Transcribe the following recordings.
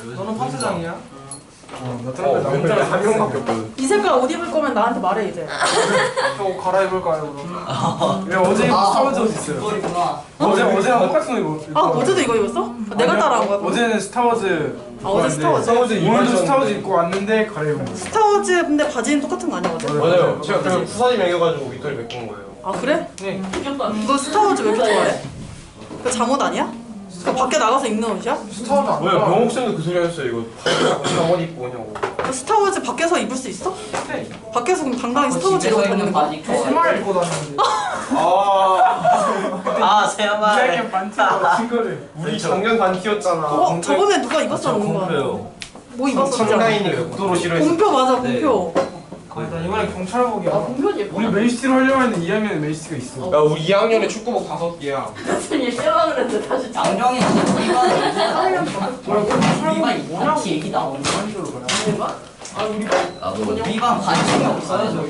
너는 파트장이야? 나 멤버에 한 명밖에 없거든. 이 색깔 옷 입을 거면 나한테 말해 이제. 저 옷 갈아입을까요 그럼? 왜 어제 입은 스타워즈 옷 있어요. 어제랑 똑같은 거 입었어. 아 어제도 이거 입었어? 내가 따라한 거야? 어제는 스타워즈. 어제 스타워즈. 오늘도 스타워즈 입고 왔는데 갈아입은 거. 스타워즈 근데 바지는 똑같은 거 아니야 어제? 맞아요. 제가 그냥 후사님 매겨가지고 윗돌이 메꾼 거예요. 아 그래? 네. 너 스타워즈 왜 이렇게 좋아해? 그 잠옷 아니야? 그 밖에 나가서 입는 옷이야? 스타워즈 안 뭐야, 좋아. 병옥쌤도 그 소리 하셨어요. 이거 잠옷 입고 오냐고. 그 스타워즈 밖에서 입을 수 있어? 네. 밖에서 그럼 당당히 스타워즈 입고 다니는 거야? 세마를 입고 다녔는데. 세야만. 이야기는 반티가 친구를. 우리 작년 반 키웠잖아. 저번에 누가 입었어 뭔가? 뭐 입었어? 청라인이 극도로 싫어했어. 공표 맞아 공표. 나 이번에 경찰복이야. 공표 예뻐. 우리 메이시티로 하려고 했는데 2학년에 메이시티가 있어. 야, 우리 2학년에 축구복 5개야. 얘 빼라 그랬는데 다시 장정이 우리반 같이 얘기 나오는 아 우리 우리반 관심이 없어요.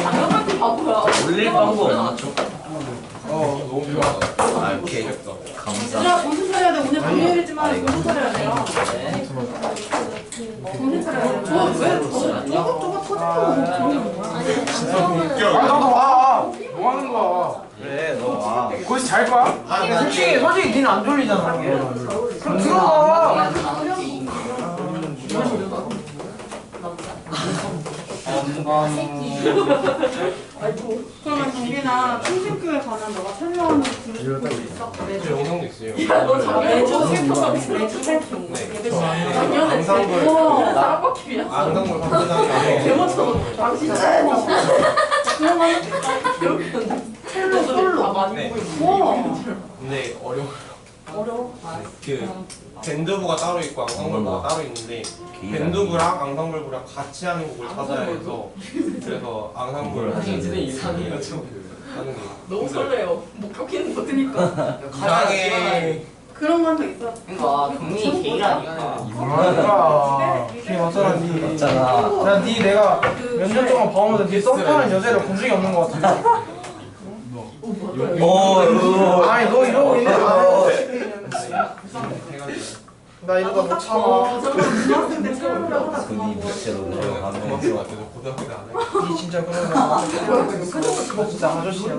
당연하게 바보야. 올릴 방법 없죠? 너무 좋아. 오케이. 감사. 얘들아 정신 차려야 돼. 오늘 금요일이지만 정신 차려야 돼요. 정신 차려야 돼. 저거 터지는 거 나도 와. 뭐 하는 거야? 그래 너 와. 거기서 잘 거야? 솔직히 니는 안 졸리잖아. 그럼 들어가. 그러면 정빈아 충신교회 가면 너가 설명하는 들을 수 있어? 저 영상도 있어요. 야너 작년에 매주 살펴. 작년에 앙상블. 사람바퀴야. 앙상블 감사합니다. 대모처럼 당신 그러면 첼로 솔로 많이 네. 보고 있어. 와 근데 어려워. 그 밴드부가 따로 있고 앙상블부가 따로 있는데 밴드부랑 앙상블부랑 같이 하는 곡을 찾아야 해서 그래서 앙상블을 하는 게 너무 설레요. 목격했는 거 그니까 이상해. 그런 건 더 있어. 그러니까 경민이 게이라니까. 뭐라니까. 걔 맞잖아 니. 맞잖아. 야니 내가 몇 년 동안 봐오면서 니 썸타는 여자를 본 적이 없는 거 같은데. 아니 너 이러고 있네. 나 이러다 못 참아. 중학생 때 체험이라고 하다 그만. 고등학교 같아서 고등학교 때 안 해. 니 진짜 그러면 진짜 아저씨야.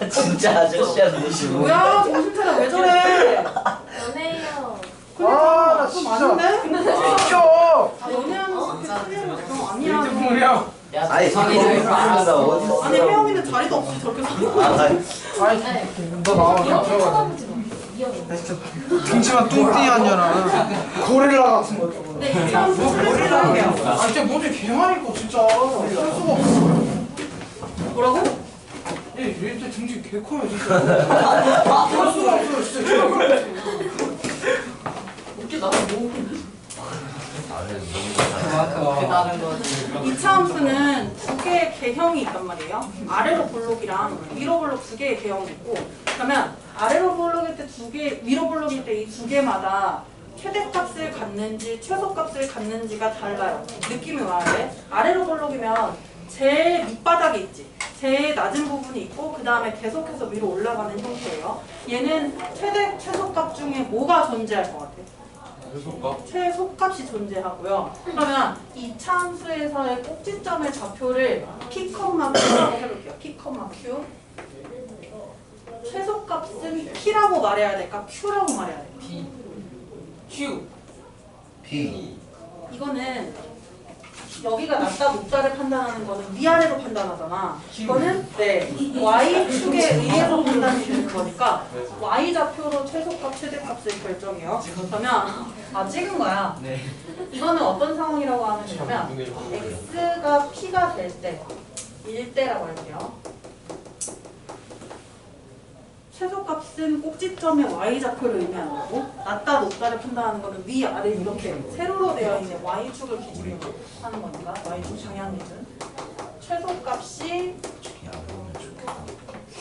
진짜 아저씨야 너시고. 뭐야 정신 차려 왜 저래? 연애요. 그러니까 좀 진짜. 아닌데? 시켜. 아 연애하는 거 그렇게 차리는 거 아니야. 이트풍이야. 아니 성인이 말한다 어디? 아니 혜영이는 자리도 없이 저렇게 사는 아이 너 나와 나 들어가. 등치만 뚱뚱이 아니잖아. 고릴라 같은 거. 네, 고릴라예요. 아 진짜 뭐지 개만 있고 진짜 할 수가 없어. 뭐라고? 얘 진짜 등치 개 커요 진짜. 할 수가 없어 진짜. 웃기다. 뭐. 다른 거지. 이차함수는 두 개의 개형이 있단 말이에요. 아래로 볼록이랑 위로 볼록 두 개의 개형이 있고, 그러면 아래로 볼록일 때 두 개, 위로 볼록일 때 이 두 개마다 최대값을 갖는지 최소값을 갖는지가 달라요. 느낌이 와야 돼. 아래로 볼록이면 제일 밑바닥이 있지. 제일 낮은 부분이 있고 그 다음에 계속해서 위로 올라가는 형태예요. 얘는 최대, 최소값 중에 뭐가 존재할 것 같아? 최소값이 존재하고요. 그러면 이 차함수에서의 꼭지점의 좌표를 P, Q라고 해볼게요. P, Q. 최소값은 P라고 말해야 될까? Q라고 말해야 될까? P. 이거는 여기가 낮다 높다를 판단하는 거는 위아래로 판단하잖아. 이거는 네 Y축에 의해서 판단이 되는 거니까 Y좌표로 최소값 최대값을 결정해요. 그러면 찍은 거야. 네. 이거는 어떤 상황이라고 하면 되냐면 X가 P가 될 때, 일 때라고 할게요. 최소값은 꼭지점의 Y좌표를 의미하는 거고 낮다 높다를 판단하는 거는 위, 아래 이렇게 세로로 되어 있는 Y축을 기준으로 하는 거니까 Y축 방향 기준 최소값이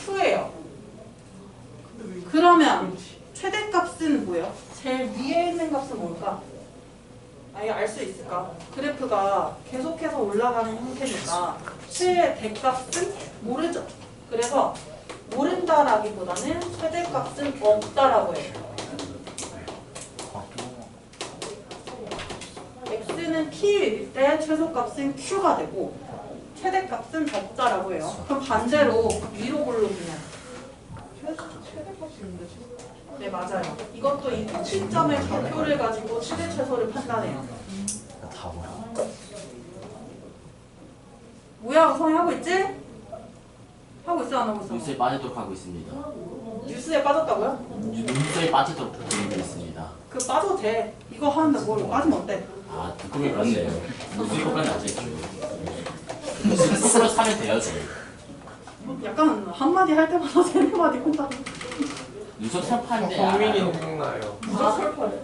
Q예요. 그러면 최대값은 뭐예요? 제일 위에 있는 값은 뭘까? 아예 알 수 있을까? 그래프가 계속해서 올라가는 형태니까 최대값은 모르죠. 그래서 모른다라기보다는 최대값은 없다라고 해요. 최대값은 P일 때 최소값은 Q가 되고 최대값은 없다라고 해요. 그럼 반대로 위로 볼록이면 최대값이 있는데 네 맞아요. 이것도 이 시점의 좌표를 가지고 최대 최소를 판단해요. 다 뭐야? 뭐야 성이 하고 있지? 하고 있어 안 하고 있어? 뉴스에 빠지도록 하고 있습니다. 뉴스에 빠졌다고요? 뉴스에 빠지도록 되어 있습니다. 그 빠져도 돼. 이거 하는데 뭘 빠지면 어때? 아, 듣고이 그렇네요. 뉴스 이거까지 아시겠죠? 뉴스 풀어 사면 돼요, 저희. 약간 한마디 할 때마다 세네 마디 혼자. 뉴스 철파인데 성민이 알아요. 생각나요.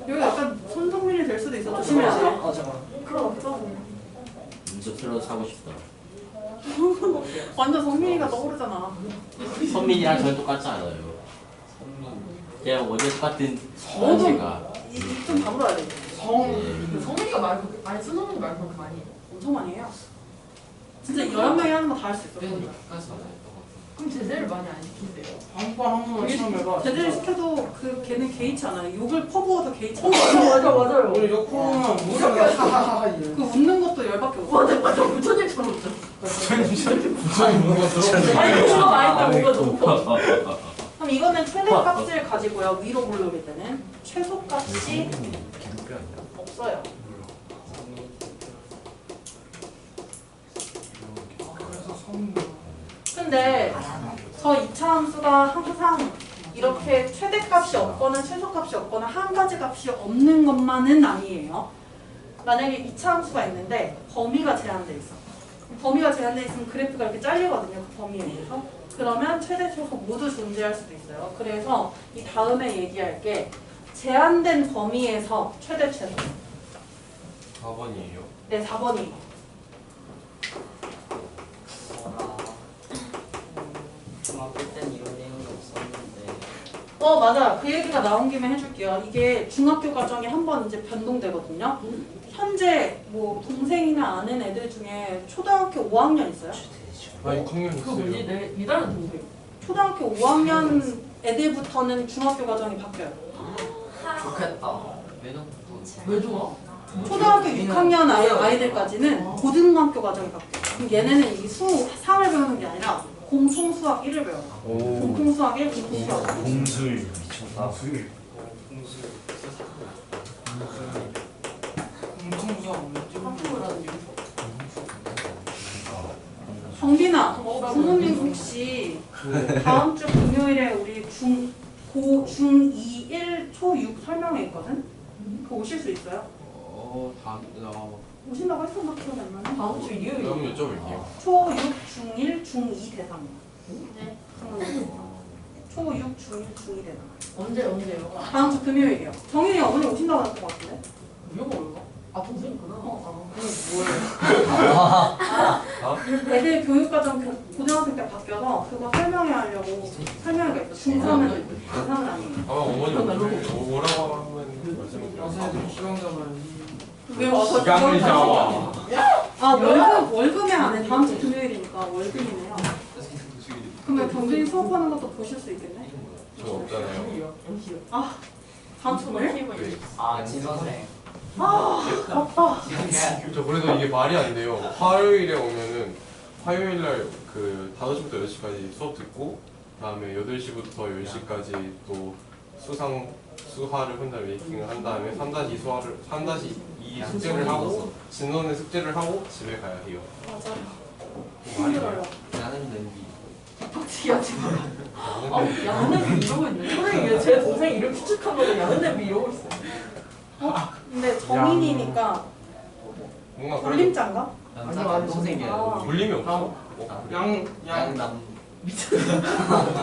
여기 약간 손흥민이 될 수도 있어. 조심해야 돼. 잠깐. 그럼 없어. 뉴스 틀어 사고 싶다. 완전 성민이가 떠오르잖아. 선민이랑 저는 똑같지 않아요. 그냥 원래 똑같은 제가 입좀 다물어야 돼. 성민이가 말 그렇게 아니 손흥민 말 그렇게 많이 해. 엄청 많이 해요. 진짜 11명이 하는 거 다 할 수 있어. 그럼 제재를 많이 안 시키세요? 한번 시험 해봐. 제대로 시켜도 그 걔는 개의치 않아요. 욕을 퍼부어도 개의치 어 않아요. 맞아 맞아요. 우리 이거 코로나 무슨 하하하하 이래. 그 웃는 것도 열받게 웃어. 맞아 맞아 부처님처럼 웃죠. 부처님 뭔가 들어. 아니 그거 많이 때 뭔가 너무 그럼 이거는 최대값을 가지고요. 위로 올라오게 때는 최소값이 없어요. 근데 저 이차 함수가 항상 이렇게 최대값이 없거나 최소값이 없거나 한 가지 값이 없는 것만은 아니에요. 만약에 이차 함수가 있는데 범위가 제한돼 있어. 범위가 제한돼 있으면 그래프가 이렇게 잘리거든요. 그 범위에 의해서. 그러면 최대 최소 모두 존재할 수도 있어요. 그래서 이 다음에 얘기할 게 제한된 범위에서 최대 최소. 4번이에요. 네, 4번이에요. 중학교 때는 이런 내용이 없었는데. 맞아. 그 얘기가 나온 김에 해줄게요. 이게 중학교 과정이 한 번 이제 변동되거든요. 현재 뭐 동생이나 아는 애들 중에 초등학교 5학년 있어요? 나 6학년 그거 뭐지? 있어요. 내 이달은 동생. 초등학교 5학년 애들부터는 중학교 과정이 바뀌어요. 좋겠다. 왜 좋아? 초등학교 6학년 아이들까지는 고등학교 과정이 바뀌어요. 그럼 얘네는 이 수상을 배우는 게 아니라 공통수학 1을 배워요. 공통수학 1, 공통수학 2. 공술 미쳤다. 공술. 공통수학 한국어라는 정빈아, 부모님 혹시 다음 주 금요일에 우리 중2 1, 초6 설명회 있거든? 그거 오실 수 있어요? 오신다고 했었나 기억이 안 나네? 다음 주 일요일. 그럼 여쭤볼게요. 초6, 중1, 중2 대상. 네. 초6, 중1, 중2 대상. 언제요? 다음 주 금요일이요. 정인이 어머니 오신다고 했던 것 같은데? 이거 뭘까? 아 동생이구나. 애들 교육과정 고등학생 때 바뀌어서 그거 설명회 하려고 설명회가 있어. 중3은 아니에요. 아마 어머니 뭐라고 하면 말씀해주세요. 시간 잡아야지. 왜 와서 시간을 그걸 잡아. 아 월급에 안 해. 다음 주 금요일이니까 월급이네요. 그러면 경빈이 수업하는 것도 보실 수 있겠네? 저 없잖아요. 아 다음 주 금요일? 아, 진선생. 맞다. 저 그래서 이게 말이 안 돼요. 화요일에 오면은 화요일날 그 5시부터 6시까지 수업 듣고 그다음에 8시부터 10시까지 또 수화를 혼자 메이킹을 한 다음에 3-2 수화를 3-2 숙제를 하고 진원의 숙제를 하고 집에 가야 해요. 맞아요. 말이 힘들어요. 돼요. 나는 냄비. 빡치게 하지 마. 야근냄비 이러고 있네. 선생님 왜제 동생 이름 추측한 거는 야근냄비 이러고 있어. 근데 정인이니까 뭔가 볼림장가? 아니, 선생님이야. 볼림이 없어. 양남. 양남.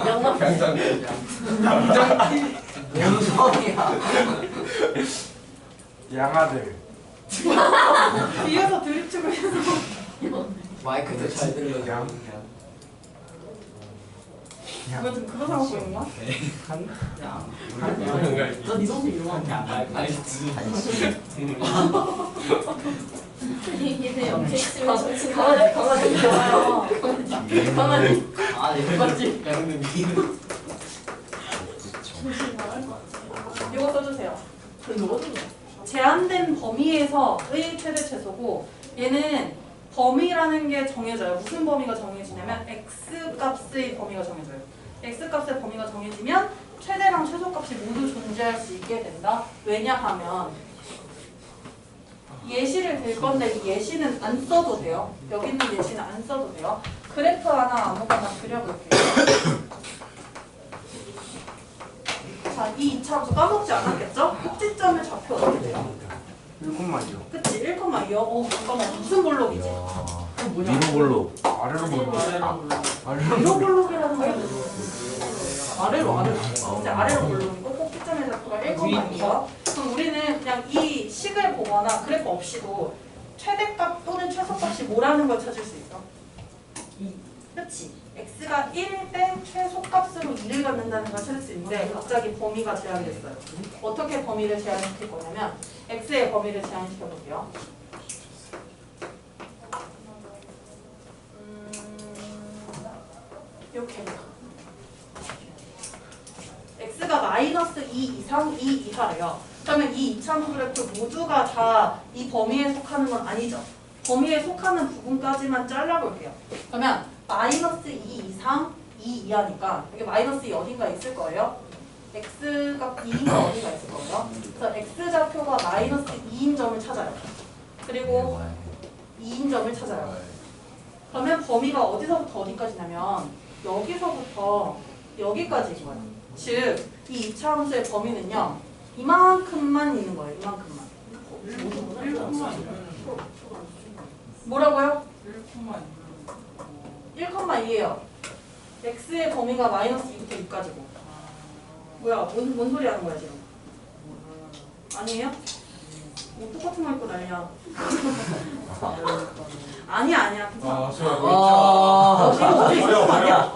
양장. 뭔 소리야? 양아들. 뒤에서 드립치고 있어. 마이크도 잘 들려. 양. 왜 지금 그거 생각하고 있는 거야? 나네 동생 이름 안 강아지. 아, 네. 맞지? 이거 써주세요. 근데 어디? 제한된 범위에서의 최대 최소고 얘는 범위라는 게 정해져요. 무슨 범위가 정해지냐면 x 값의 범위가 정해져요. x 값의 범위가 정해지면 최대랑 최소값이 모두 존재할 수 있게 된다. 왜냐하면 예시를 들 건데 이 예시는 안 써도 돼요. 여기 있는 예시는 안 써도 돼요. 그래프 하나 아무거나 그려볼게요. 자, 이 이차함수 까먹지 않았겠죠? 꼭지점의 좌표 어떻게 돼요? 1콤마이요. 그치? 1,2요. 잠깐만 무슨 볼록이지? 미로볼로. 아래로 보는 아래로 위로 볼록이라는 거 아래로. 진짜 아래로 볼록이고 꼭지점의 좌표가 1,2요. 그럼 우리는 그냥 이 식을 보거나 그래프 없이도 최대값 또는 최소값이 뭐라는 걸 찾을 수 있어. 그렇지. x가 1일 때 최소값으로 2를 갖는다는 걸 찾을 수 있는데 갑자기 범위가 제한됐어요. 어떻게 범위를 제한시킬 거냐면 x의 범위를 제한시켜 볼게요. 이렇게 x가 마이너스 2 이상 2 이하래요. 그러면 이 이차함수 그래프 모두가 다 이 범위에 속하는 건 아니죠. 범위에 속하는 부분까지만 잘라볼게요. 그러면 마이너스 2 이상 2 이하니까 여기 마이너스 2 어딘가 있을 거예요. x가 2인 거 어딘가 있을 거예요. 그래서 x좌표가 마이너스 2인 점을 찾아요. 그리고 2인 점을 찾아요. 그러면 범위가 어디서부터 어디까지냐면 여기서부터 여기까지인 거예요. 즉, 이 이차함수의 범위는요. 이만큼만 있는 거예요. 이만큼만. 뭐라고요? 1,2예요. x의 범위가 마이너스 2부터 6까지고. 뭐야? 뭔 소리 하는 거야 지금? 아니에요? 뭐 똑같은 거 입고 난리야. 아니야. 괜찮아. 어디 있을 거 아니야?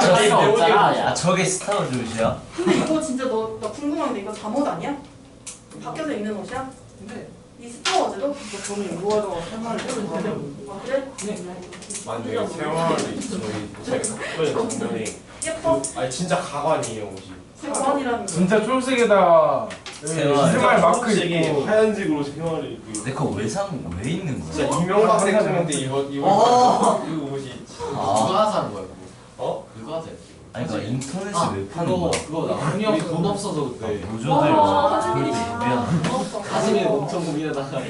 저게 없잖아. 야, 저게 스타워즈야? 근데 이거 진짜 나 궁금한데 이거 잠옷 아니야? 밖에서 입는 옷이야? 근데 이 스타워즈도? 저는 이거 하다가 생활을 아 그래? 만약에 세월이 저희 학교의 장면이 예뻐? 아니 진짜 가관이에요 옷이. 세관이라는 거. 진짜 초록색에다 세월. 이스마일 마크 초록색이 있고 하얀색으로 세월이 있고. 근데 그거 왜 있는 거야? 진짜 이명박 대통령때 이거 옷이. 아, 사는 거야? 어? 누가 하세요? 아니 그러니까 인터넷에 왜 파는 거야? 그거 나훈이 형 돈 없어서 그때 노조들 와, 그럴 때 미안. 가슴에 엄청 고민하다가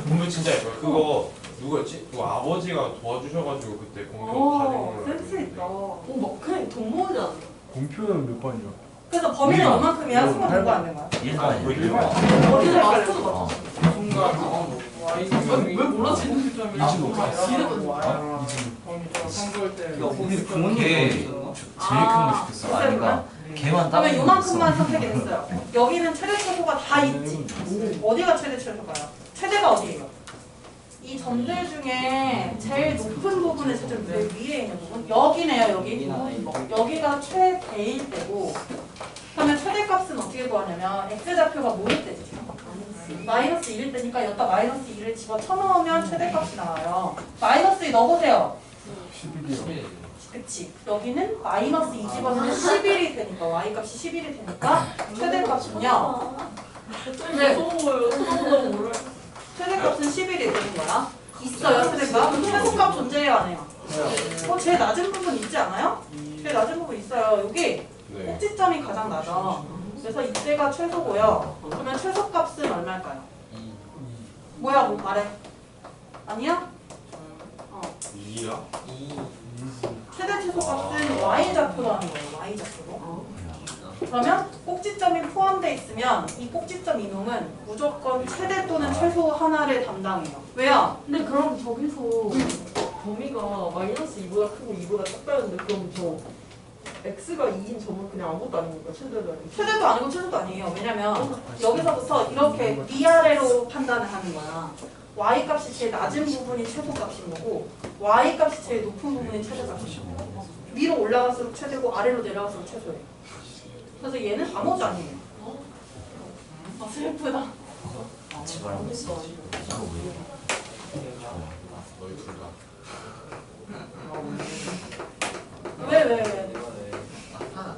공부 진짜 예뻐요. 그거 누구였지? 그 아버지가 도와주셔가지고 그때 공교 가는 센스 있다. 막 그냥 돈 모으지 않아? 공표는 몇 번이죠? 그래서 범위는 얼만큼이야? 순간 공부 안 된 거야? 일반이야. 어디서 마스터도 어. 맞췄어. 왜 몰랐지? 근데 그게 제일 큰 거 시켰어. 아니가 걔만 그러면 따로 요만큼만 선택이 됐어요. 여기는 최대 최소가 다 있지. 어디가 최대 최소가요? 최대가 어디예요? 이 점들 중에 제일 높은 부분에 제일 위에 있는 부분? 여기네요, 여기. 여기가 최대일 때고. 그러면 최대값은 어떻게 구하냐면 x좌표가 뭐일 때지? 마이너스 1일 때니까 여기다 마이너스 1을 집어 쳐넣으면 최대값이 나와요. 마이너스 2 넣어보세요. 11이요. 그치. 여기는 마이너스 2 집어넣으면 11이 되니까 y값이 11이 되니까 최대값은요. 네. 무서워요. 몰라. 최대값은 11이 되는 거야. 있어요, 최대값. 최소값 존재해요, 안 해요? 제일 낮은 부분 있지 않아요? 제일 낮은 부분 있어요. 여기 네. 꼭지점이 가장 낮아. 그래서 이때가 최소고요. 그러면 최소값은 얼마일까요? 뭐야, 뭐 말해? 아니야? 2야? 최대 최소값은 y좌표라는 거예요. y좌표로. 그러면 꼭지점이 포함되어 있으면 이 꼭지점 이놈은 무조건 최대 또는 최소 하나를 담당해요. 왜요? 근데 그럼 저기서 범위가 마이너스 2보다 크고 2보다 작다는데 그럼 저 x가 2인 점은 그냥 아무것도 아닙니까? 최대도 아니고. 최대도 아니고 최소도 아니에요. 왜냐면 여기서부터 이렇게 위아래로 판단을 하는 거야. y값이 제일 낮은 부분이 최소값인 거고 y값이 제일 높은 부분이 최대값인 거고 위로 올라갈수록 최대고 아래로 내려갈수록 최소예요. 그래서 얘는 아무것도 아니에요. 아 슬프다. 지발하고 있어. 이거 너희 둘 다. 왜?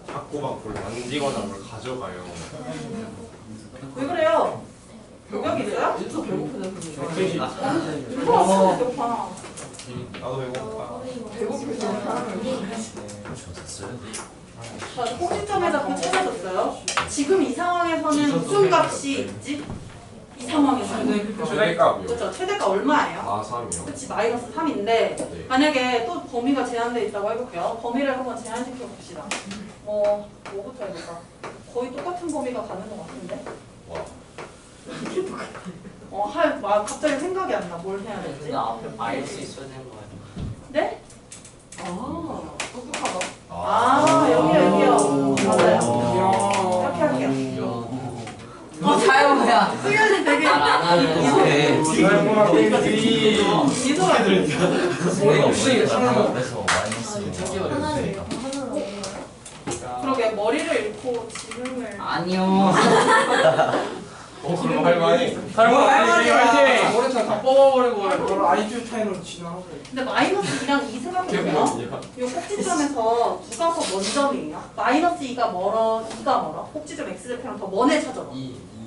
자꾸 막 뭘 만지거나 뭘 가져가요. 적 있어요? 진짜 배고프네 그거. 윤서 배고파. 나도 배고파. 배고프잖아. 줬어요? 자, 꼭지점에 잡고 찾아줬어요. 지금 이 상황에서는 무슨 값이 있지? 이 상황에서는 최대값이요. 그렇죠. 최대가 얼마예요? 아 3이요. 그치, 마이너스 3인데 만약에 또 범위가 제한되어 있다고 해볼게요. 범위를 한번 제한시켜 봅시다. 뭐부터 해볼까? 거의 똑같은 범위가 가는 것 같은데? 와. 갑자기 생각이 안 나. 뭘 해야 될지? 근데 앞에 마이너스 있어야 되는 거 아니야? 네? 아 똑똑하다. 여기요. 맞아요. 이렇게 할게요. 사용해야 수연이 되게 안 하는 미소가 없이 그래서 마이너스 그러게 머리를 잃고 지능을 아니요. 그럼 할만해. 화이팅! 모래차 다 뽑아버리고 그걸 IQ 타임으로 진화하고. 근데 마이너스 2랑 2 생각해보면 이 꼭지점에서 누가 더 먼 점이에요? 마이너스 2가 멀어, 2가 멀어? 꼭지점 x절편은 더 먼에 찾아봐.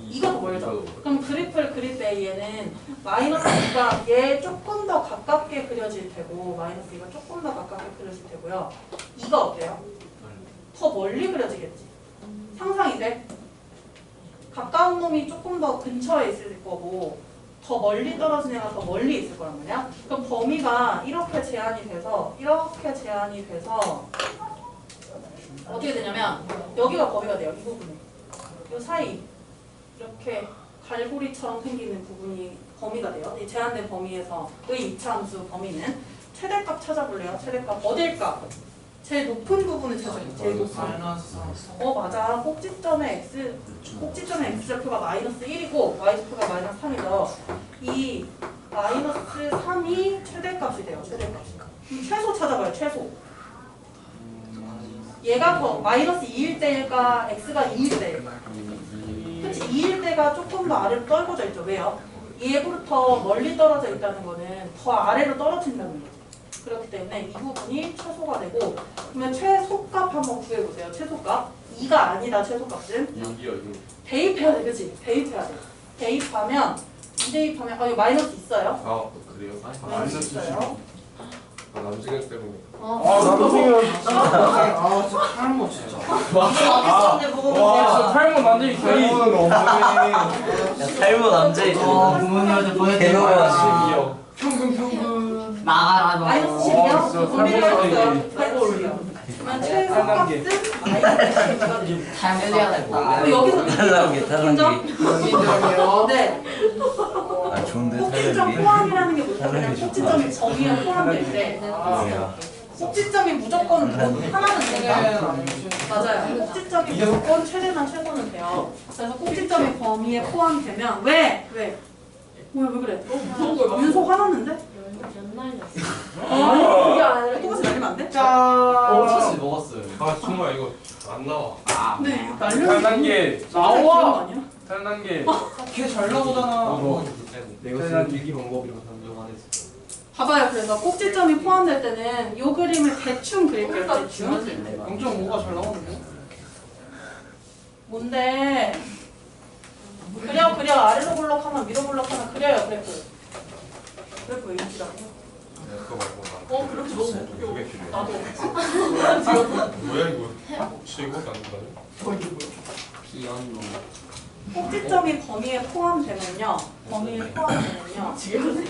이가 더 멀죠? 그럼 그래프를 그릴 때 얘는 마이너스 2가 얘 조금 더 가깝게 그려질 테고 마이너스 2가 조금 더 가깝게 그려질 테고요. 2가 어때요? 더 멀리 그려지겠지? 상상이 돼? 가까운 놈이 조금 더 근처에 있을 거고 더 멀리 떨어진 애가 더 멀리 있을 거란 말이야. 그럼 범위가 이렇게 제한이 돼서 어떻게 되냐면 여기가 범위가 돼요. 이 부분이. 이 사이 이렇게 갈고리처럼 생기는 부분이 범위가 돼요. 이 제한된 범위에서 의 이차함수 범위는 최대값 찾아볼래요? 최대값 어딜까? 제일 높은 부분을 찾아볼게요. 제일 높은. 맞아. 꼭지점의 x절표가 마이너스 1이고 y절표가 마이너스 3이죠. 이 마이너스 3이 최대값이 돼요. 최대값. 그럼 최소 찾아봐요. 최소. 얘가 더 마이너스 2일 때일까 x가 2일 때일까? 그치? 2일 때가 조금 더 아래로 떨궈져 있죠. 왜요? 얘부터 멀리 떨어져 있다는 거는 더 아래로 떨어진다는 거죠. 그렇기 때문에 이 부분이 최소가 되고 그러면 최소값 한번 구해보세요. 최소값 2가 아니다. 최소값은 6이요. 대입해야 돼. 그치? 대입해야 돼. 대입하면 이거 마이너스 있어요? 아 그래요? 마이너스 있어요. 남승현 때문에. 나도 생각. 진짜 탈모 진짜. 진짜 탈모 만들기 거의. 탈모 남자 있잖아. 부모님한테 보내드리고 평균. 나가라 너. 마이너스 10이요? 진짜 분리를 탈모 했어요. 탈모를요. 그러면 최소값은 마이너스 10이거든요. 탈모야 여기서 탈랑기. 인정? 네. 아 좋은데 꼭지점 포함이라는 게 뭐냐면 꼭지점이 범위에 포함될 때 꼭지점이 무조건 하나는 된다. 맞아요. 꼭지점이 무조건 최대나 최소는 돼요. 그래서 꼭지점이 범위에 포함되면 왜? 뭐야 왜 그래? 윤서 화났는데? 그게 아니라 똑같이 날리면 안 돼? 사실 먹었어요. 아 정말 이거 안 나와. 근데 다른 단계 나와. 아니야? 다른 단계. 걔잘 나오잖아. 내가 쓰는 일기 방법이라고 단정 안 했어. 봐봐요. 그래서 꼭지점이 포함될 때는 이 그림을 대충 그릴게요. 대충. 0.5가 잘 나오는데? 뭔데? 그려 아래로 블록하나 위로 블록하나 그려요. 그래프 일치라고. 그거 말고 나. 그렇게 너무 그게 필요해. 나도. 뭐야 이거? 진짜 이거밖에 안 된다네? 피언노. 꼭지점이 범위에 포함되면요. 지금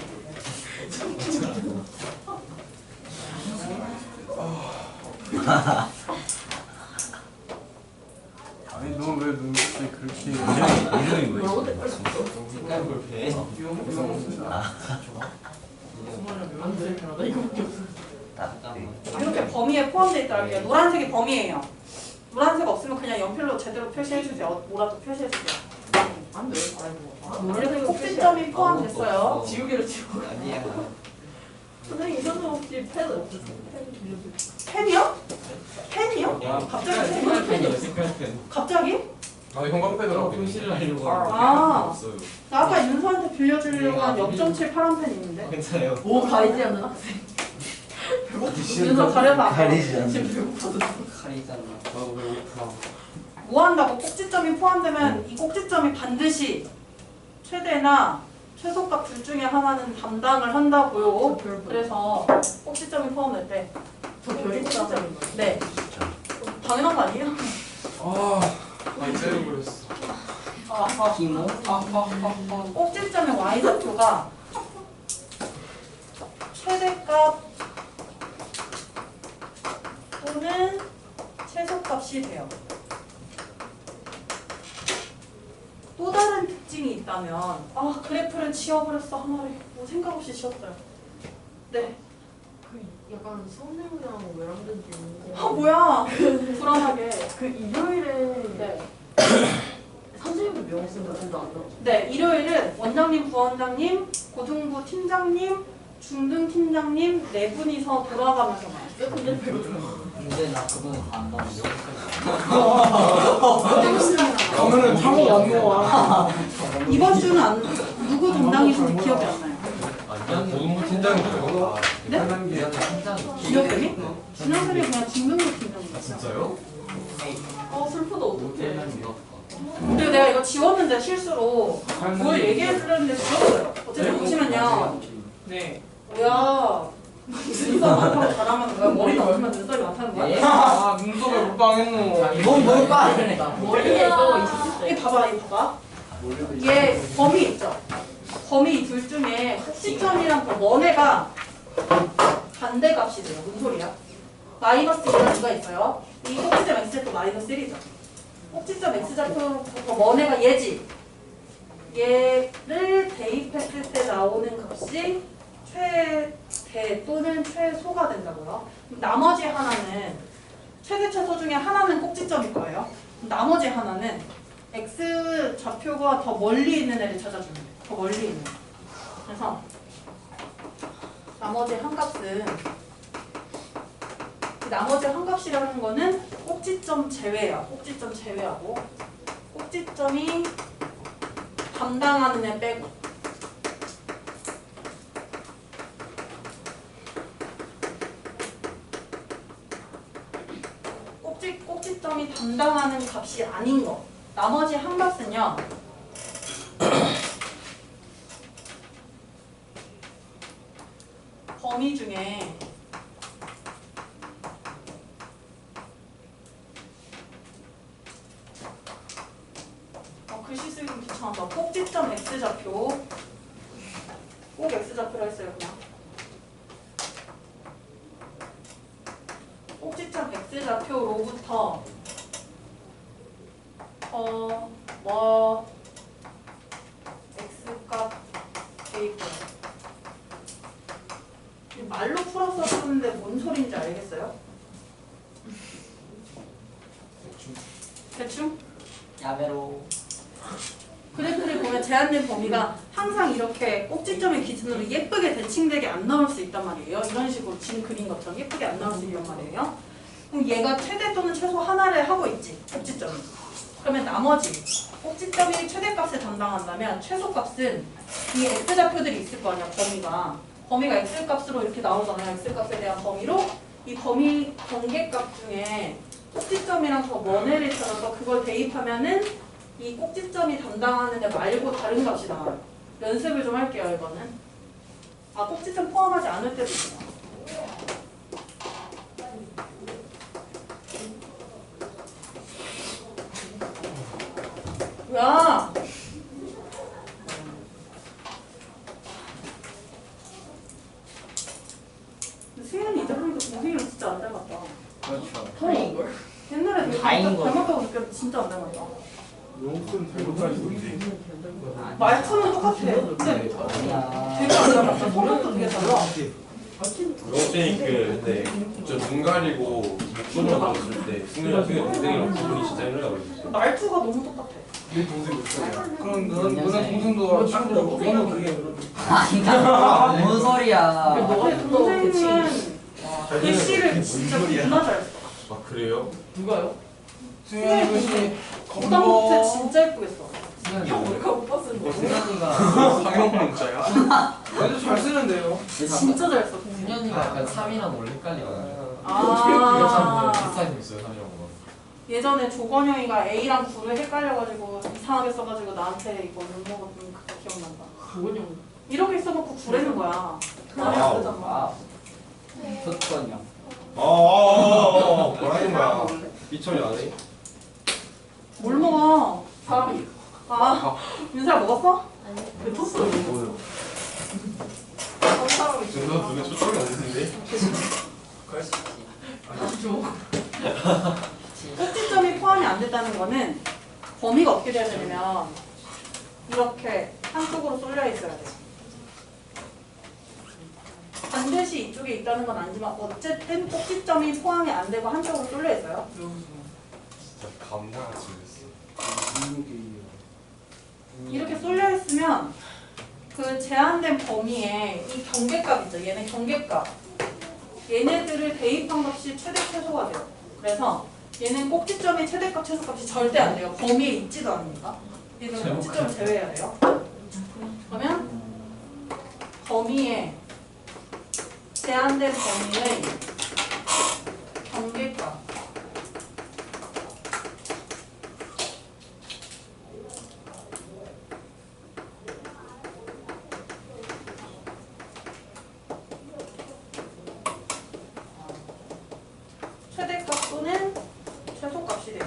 아니 너 왜 눈빛이 그렇게. 이름이 뭐였어? 색깔 볼펜. 이렇게 범위에 포함되어 있다고 할게요. 노란색이 범위예요. 노란색 없으면 그냥 연필로 제대로 표시해주세요. 뭐라도 표시해주세요. 안 돼. 아이고. 이렇게 꼭지점이 포함됐어요. 지우개를 지워. 아니야. 선생님 이선생 혹시 펜 없으세요? 펜 빌려주세요. 펜이요? 갑자기 색깔 펜이요. 색깔 펜. 갑자기? 아 형광펜으로 표시를 하려고 아. 없어요. 나 아까 윤서한테 빌려주려고 한 0.7 파란 펜 있는데. 괜찮아요. 오 가리지 않는 학생. 윤서 가려서 안 가리지 않는. 지금 배고파서. 칼이잖아. 나도 배고파. 뭐 한다고? 꼭지점이 포함되면 이 꼭지점이 반드시 최대나 최소값 둘 중에 하나는 담당을 한다고요. 그래서 꼭지점이 포함될 때. 저 별이 진짜 네. 당연한 거 아니에요? 많이 때려버렸어. 기모? 꼭지점의 y좌표가 최대값 또는 최소값이 돼요. 또 다른 특징이 있다면 그래프를 지워버렸어. 하나를 뭐 생각 없이 지웠어요. 네. 그 약간 성능이랑 외람된 게 있는데 뭐야 불안하게. 그 일요일에 네. 선생님들 명쓰는 진짜 안 나와. 네, 일요일은 원장님, 부원장님, 고등부 팀장님, 중등 팀장님 네 분이서 돌아가면서 나요. 근데 별로 근데 나 그거는 안 나오는데. 그러면은 창호 업무와 이번 주는 누구 담당이신지 기억이 안 나요. 아니 고등부 팀장이고요. 네? 기억이? 지난번에 그냥 중등부 팀장이었어요. 진짜요? 슬프다 어떡해. 그리고 내가 이거 지웠는데 실수로 뭘 얘기해주려는데 지웠어요. 어쨌든 보시면요. 네. 뭐야. 눈썹 많다고 자랑하는 거야? 머리는 얼마나 눈썹이 많다는 거야? 눈썹에 물방했노. 이건 뭘까? 머리에 저거 있을 때. 이 봐봐. 얘 범위 있죠? 범위 둘 중에 꼭지점이랑 더 먼 애가 반대값이 돼요. 무슨 소리야? 마이너스 1은 누가 있어요? 이 꼭지점 x좌표 마이너스 1이죠. 꼭지점 x좌표 더 먼 애가 얘지. 얘를 대입했을 때 나오는 값이 최대 또는 최소가 된다고요. 나머지 하나는 최대 최소 중에 하나는 꼭지점일 거예요. 나머지 하나는 x 좌표가 더 멀리 있는 애를 찾아주면 돼요. 더 멀리 있는 애. 그래서 나머지 한 값은 나머지 한 값이라는 거는 꼭지점 제외야. 꼭지점 제외하고 꼭지점이 담당하는 애 빼고 꼭지점이 담당하는 값이 아닌 거. 나머지 한 값은요. 범위 중에 글씨 쓰기 좀 귀찮아서 꼭지점 x좌표 꼭 x좌표라 했어요 그냥. 꼭지점 x좌표로부터 x값 대입해요. 말로 풀어서 쓰는데 뭔 소리인지 알겠어요? 대충? 야베로. 그래프를 보면 제한된 범위가 항상 이렇게 꼭지점의 기준으로 예쁘게 대칭되게 안 나올 수 있단 말이에요. 이런 식으로 지금 그린 것처럼 예쁘게 안 나올 수 있단 말이에요. 그럼 얘가 최대 또는 최소 하나를 하고 있지, 꼭지점이. 그러면 나머지 꼭지점이 최대값을 담당한다면 최소값은 이 x좌표들이 있을 거 아니야, 범위가 x값으로 이렇게 나오잖아요. x값에 대한 범위로 이 범위 관계값 중에 꼭지점이랑 더 먼 애를 찾아서 그걸 대입하면은 이 꼭지점이 담당하는 애 말고 다른 값이 나와요. 연습을 좀 할게요, 이거는. 꼭지점 포함하지 않을 때도 있어요. 뭐야? 승현이 이제 보니까 동생이랑 진짜 안 닮았다. 그렇죠. 다행인걸. 옛날에 되게 다행인 거죠. 닮았다고 느꼈는데 진짜 안 닮았다. 용돈 탈북하시던데. 말투는 똑같아. 근데 야. 되게 안 닮았다. 성격도 되게 달라. 영진이 근데 저 눈 가리고 목소리만 들었을 때 승윤이랑 동생이랑 구분이 진짜 힘들다고 그랬어요. 말투가 너무 똑같아. 내 동생 몇 살이야? 그럼 너는 동생도 짱구라고 너는 그게 아니다. 뭔 소리야. 근데 동생은 글씨를 진짜 존나 잘 써. 그래요? 누가요? 승현이 글씨 부담 못해 진짜 예쁘게 써. 형 우리가 못 봤는데. 승현이가 상형 문자야? 완전 잘 쓰는데요. 진짜 잘 써. 동생이. 승현이가 약간 3이랑 원래 헷갈리거든요. 아. 비슷하게 생겼어요, 3이랑 거. 예전에 조건영이가 A랑 9를 헷갈려가지고 이상하게 써가지고 나한테 이거 못 먹었던 그 기억난다. 뭐냐? 이렇게 써놓고 구래는 거야. 말이 안 되잖아. 저거요. 뭐라는 거야? 이천이 안 해? 뭘 먹어? 사람이 민수야 먹었어? 뱉었어 이거. 한 사람이 준서 눈에 초점이 없는데? 그럴 수 있지. 아니죠. 꼭지점이 포함이 안 됐다는 거는 범위가 어떻게 돼야 되냐면 이렇게 한쪽으로 쏠려 있어야 돼. 반드시 이쪽에 있다는 건 아니지만 어쨌든 꼭지점이 포함이 안 되고 한쪽으로 쏠려 있어요. 진짜 감자같이 그랬어. 이렇게 쏠려 있으면 그 제한된 범위에 이 경계값 있죠. 얘네 경계값. 얘네들을 대입한 값이 최대 최소가 돼요. 그래서 얘는 꼭지점이 최대값 최소값이 절대 안 돼요. 범위에 있지도 않으니까. 얘는 꼭지점을 제외해야 돼요. 그러면 범위에 제한된 범위의 경계값. 최대값 또는 최소값이 돼요.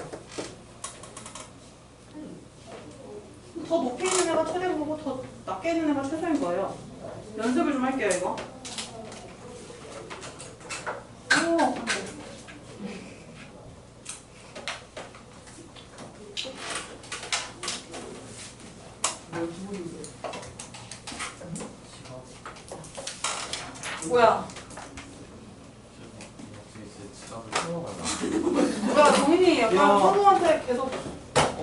더 높이 있는 애가 최대인 거고 더 낮게 있는 애가 최소인 거예요. 연습을 좀 할게요, 이거. 오. 뭐야? 뭐야, 정인이 약간 선우한테 계속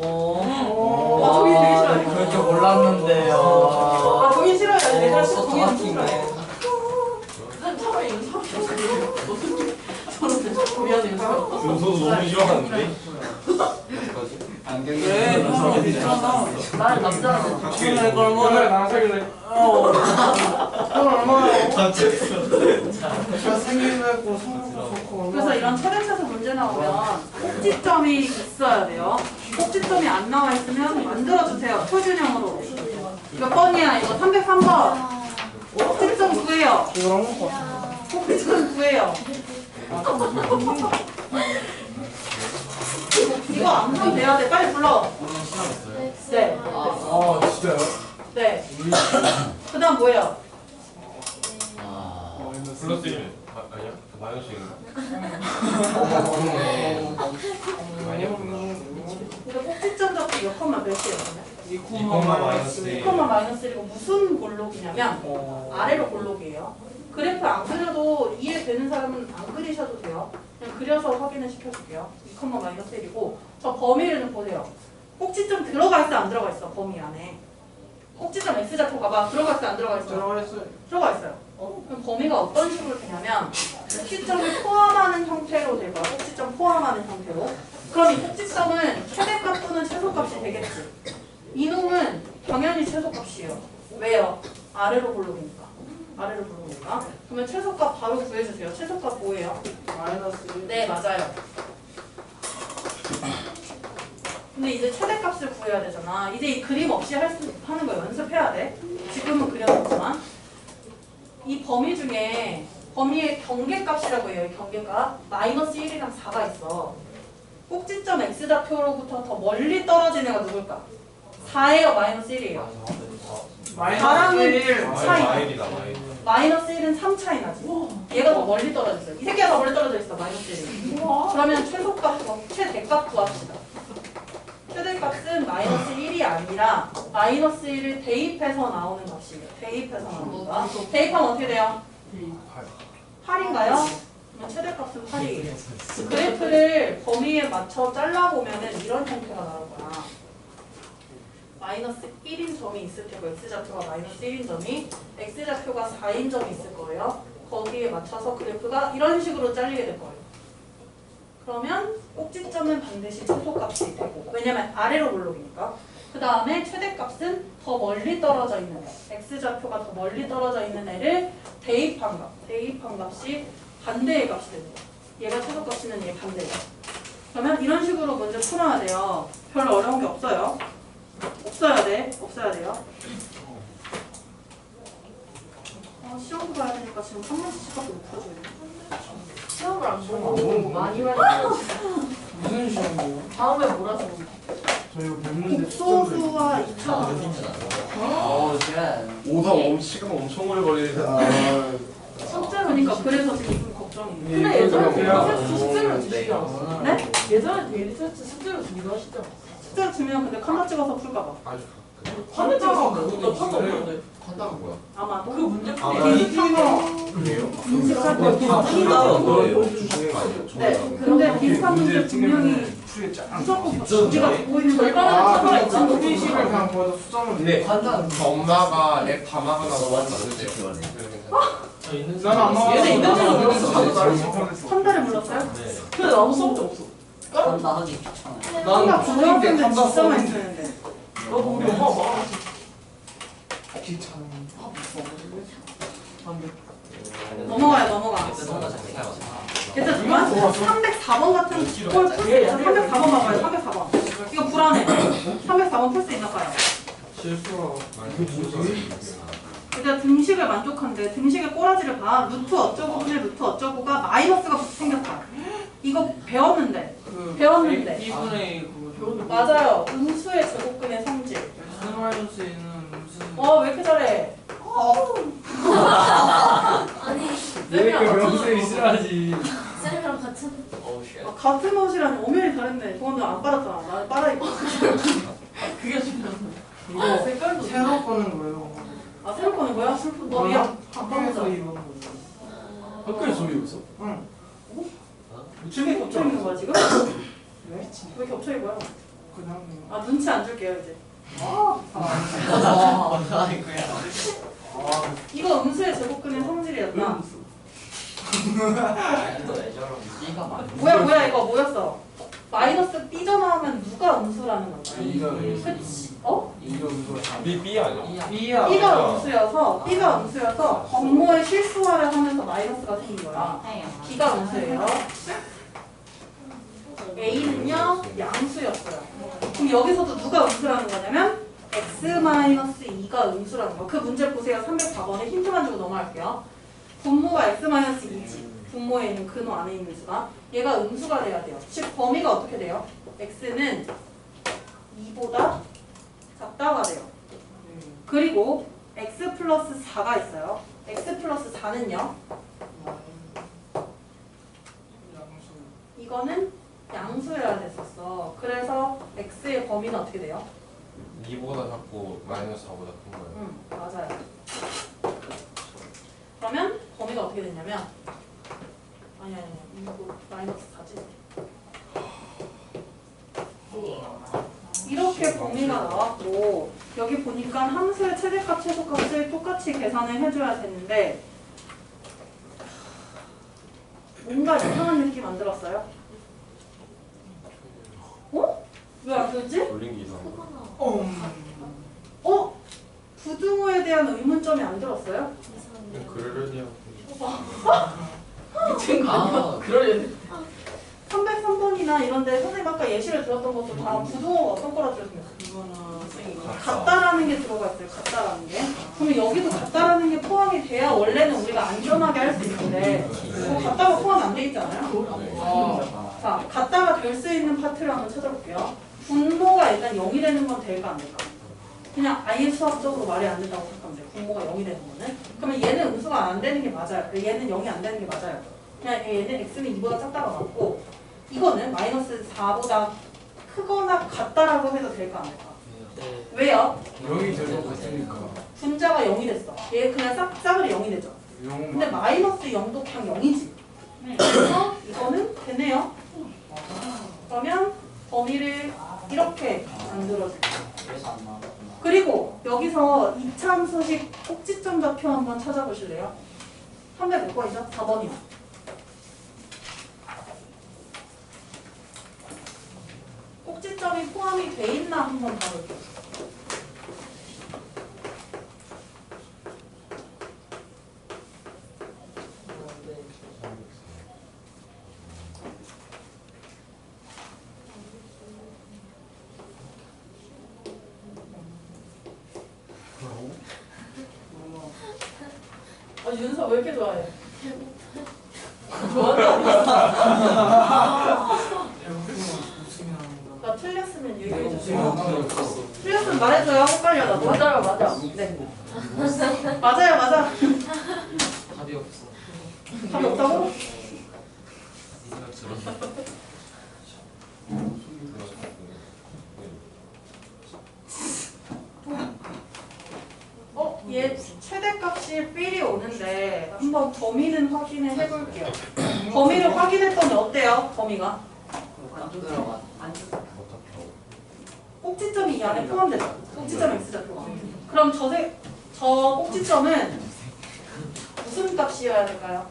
정인 되게 싫어해. 그럴 줄 몰랐는데요. 정인 싫어해. 내가 정인 싫어해. 한참을 연습하고 저는 미안해요. 준서도 너무 싫어하는데? 어떡하지? 안경이 그래, 나는 남자라서. 당신은 이걸 얼마나 나랑 사귈래? 넌 얼마나 제가 생일했고 성격도 좋고 그래서 이런 최대차수 문제 나오면 꼭지점이 있어야 돼요. 꼭지점이 안 나와 있으면 만들어주세요. 표준형으로. 몇 번이야 이거? 303번. 꼭지점 구해요. 이거랑 먹고 꼭지점 구해요. 이거 암산 돼야 돼. 빨리 불러. 네. 진짜요? 네. 그 다음 뭐예요? 플러스 1 아니야? 마이너스 1 아니야? 이거 꼭지점 잡기 몇 컴마 몇이에요? 2콤마 마이너스 2콤마 마이너스 1이고 무슨 골록이냐면 아래로 골록이에요. 그래프 안 그려도 이해되는 사람은 안 그리셔도 돼요. 그냥 그려서 확인을 시켜줄게요. 2콤마 마이너스 1이고 저 범위를 좀 보세요. 꼭지점 들어가 있어 안 들어가 있어? 범위 안에. 꼭지점 X좌표 봐봐. 들어가 있어 안 들어가 있어? 들어가있어요. 들어가 있어요. 그럼 범위가 어떤 식으로 되냐면 꼭지점을 포함하는 형태로 될 거야. 꼭지점 포함하는 형태로. 그럼 이 꼭지점은 최대값 또는 최소값이 되겠지. 이놈은 당연히 최소값이에요. 왜요? 아래로 볼록이니까. 아래로 볼록이니까. 그러면 최소값 바로 구해주세요. 최소값 뭐예요? 마이너스 1. 네, 맞아요. 근데 이제 최대값을 구해야 되잖아. 이제 이 그림 없이 하는 거 연습해야 돼. 지금은 그려놨지만. 이 범위 중에 범위의 경계값이라고 해요. 이 경계값. 마이너스 1이랑 4가 있어. 꼭지점 X좌표로부터 더 멀리 떨어진 애가 누굴까? 4예요, 마이너스 1이에요. 마이너스 1. 차이. 마일이다 마일. 마이너스 1은 3 차이 나지. 얘가 더 멀리 떨어졌어요. 이 새끼가 더 멀리 떨어져 있어, 마이너스 1이. 그러면 최대값 구합시다. 최대값은 마이너스 1이 아니라 마이너스 1을 대입해서 나오는 값이에요. 대입해서 나오는 거. 대입하면 어떻게 돼요? 8인가요? 그러면 최대값은 8이에요. 그래프를 범위에 맞춰 잘라보면 이런 형태가 나올 거야. 마이너스 1인 점이 있을 테고 X좌표가 마이너스 1인 점이 X좌표가 4인 점이 있을 거예요. 거기에 맞춰서 그래프가 이런 식으로 잘리게 될 거예요. 그러면 꼭지점은 반드시 최소값이 되고 왜냐면 아래로 볼록이니까. 그 다음에 최대값은 더 멀리 떨어져 있는 애. X좌표가 더 멀리 떨어져 있는 애를 대입한 값. 대입한 값이 반대의 값이 되는 거예요. 얘가 최소값이면 얘 반대예요. 그러면 이런 식으로 문제 풀어야 돼요. 별로 어려운 게 없어요. 없어야 돼. 없어야 돼요. 시험도 봐야 되니까 지금 3년씩밖에 못 풀어줘요. 시험을 안 보고 많이 봐야 무슨 시험이에요? 다음에 몰아서 저 이거 몇 국소수와 2차 제가 오다 시간 엄청 오래 걸리는데. 숙제를 그러니까 그래서 지금 좀 걱정이에요. 근데 예전에 그래요? 테스트 숙제를 주시지 않았어요? 네? 예전에 데일리 테스트 숙제를 주기도 하시죠? 숙제를 주면 근데 칸다 찍어서 풀까봐. 아주 화면 찍어서 나 판도 없는데 판다가 뭐야? 아마도. 그 문제 아, 풀이 그래요? 인식할 때 주시는 거 아니에요? 네. 근데 비슷한 문제 분명히 풀겠죠. 무조건 우리가 보이는 절반은 차가 있잖아. 수식을 그냥 보여도 수정을. 근데 판단 엄마가 랩 다 막아놔서 왔는데요. 저 있는 나는 안 나왔어. 얘네 있는 줄은 몰랐어. 나도 나도 한 달에 불렀어요? 근데 나도 수업도 없어. 판단 하기 귀찮아요. 난 중학생 때 판다 진짜 써는 많이 쓰는데. 너도 우리 엄마 막 귀찮아. 안 돼. 넘어가. 일단 잠깐 304번 같은 걸 풀 수 있어. 304번 봐봐요. 304번. 이거 불안해. 304번 풀 수 있나 봐요. 실수가. 일단 등식을 만족한데 등식의 꼬라지를 봐. 루트 어쩌고 분의 루트 어쩌고가 마이너스가 생겼다. 이거 배웠는데. 배웠는데. B분의 그거. 맞아요. 음수의 제곱근의 성질. 스마이너스에는 무슨. 왜 이렇게 잘해? 아니 왜 이렇게 명수이 싫어하지? 쌤이랑 같은 같은 옷이라니 엄연히 다른데. 그거는 안 빨았잖아. 나는 빨아 입고. 그게 중요한 이거 색깔도. 새로 거는 거예요. 새로 거는 거야? 미안. 학교에서 입은 거. 학교에서 입었어? 응. 이게 겹쳐 있는 거야 지금? 네? 왜 겹쳐 입어요? 그냥. 눈치 안 줄게요 이제. 이거 음수의 제곱근의 성질이었다. B가 많이 뭐야 이거 뭐였어? 마이너스 삐져나오면 누가 음수라는 건가요? B가 그치? B가 B 아니야? B야. B가 음수여서 분모의 실수화를 하면서 마이너스가 생긴 거야. B가 음수예요. A는요 양수였어요. 그럼 여기서도 누가 음수라는 거냐면 x-2가 음수라는 거. 그 문제 보세요. 304번에 힌트만 주고 넘어갈게요. 분모가 x-2지. 분모에 있는 근호 안에 있는 수가. 얘가 음수가 돼야 돼요. 즉 범위가 어떻게 돼요? x는 2보다 작다가 돼요. 그리고 x 플러스 4가 있어요. x 플러스 4는요. 이거는 양수여야 됐었어. 그래서 x의 범위는 어떻게 돼요? 2보다 작고 마이너스 4보다 큰 거예요. 맞아요. 그러면 범위가 어떻게 됐냐면 아니 이거 마이너스 4지. 이렇게 범위가 나왔고 여기 보니까 함수의 최대값, 최소값을 똑같이 계산을 해줘야 되는데 뭔가 이상한 느낌 안 들었어요? 왜 안 들었지? 돌린 게 이상한 거. 부등호에 대한 의문점이 안 들었어요? 그러려니요. 미친 거 아니야? 그러려니 303번이나 이런데 선생님 아까 예시를 들었던 것도 다 부등호가 어떤 거라 들었습니까? 같다라는 게 들어가 있어요. 같다라는 게. 그럼 여기도 같다라는 게 포함이 돼야 원래는 우리가 안전하게 할 수 있는데 같다가 포함 안 돼 있잖아요. 자, 같다가 될 수 있는 파트를 한번 찾아볼게요. 분모가 일단 0이 되는 건 될까 안 될까? 그냥 아예 수학적으로 말이 안 된다고 생각하면 돼요. 분모가 0이 되는 거는. 그러면 얘는 음수가 안 되는 게 맞아요. 얘는 0이 안 되는 게 맞아요. 그냥 얘는 x는 2보다 작다가 맞고 이거는 마이너스 4보다 크거나 같다라고 해도 될까 안 될까? 왜요? 0이 되는 거 같으니까. 분자가 0이 됐어. 얘 그냥 싸그리 0이 되죠. 근데 마이너스 0도 그냥 0이지. 그래서 이거는 되네요. 그러면 범위를 이렇게 만들어줄게요. 그래서 안 나왔구나. 그리고 여기서 이차함수식 꼭지점 좌표 한번 찾아보실래요? 305번이죠? 4번이요. 꼭지점이 포함이 돼 있나 한번 봐볼게요. 윤서 왜 이렇게 좋아해? 좋아한다. 나 틀렸으면 얘기해 주세요. 틀렸으면 말해줘요. 헷갈려 나도. 맞아요, 맞아. 네. 맞아요, 맞아. 답이 없어. 답이 없다고? 얘 최대값이 삘이 오는데 한번 범위는 확인을 해볼게요. 범위를 확인했더니 어때요? 범위가? 안 들어가. 안 꼭지점이 이 안에 포함되죠. 꼭지점 x좌표가. 그럼 저 꼭지점은 무슨 값이어야 될까요?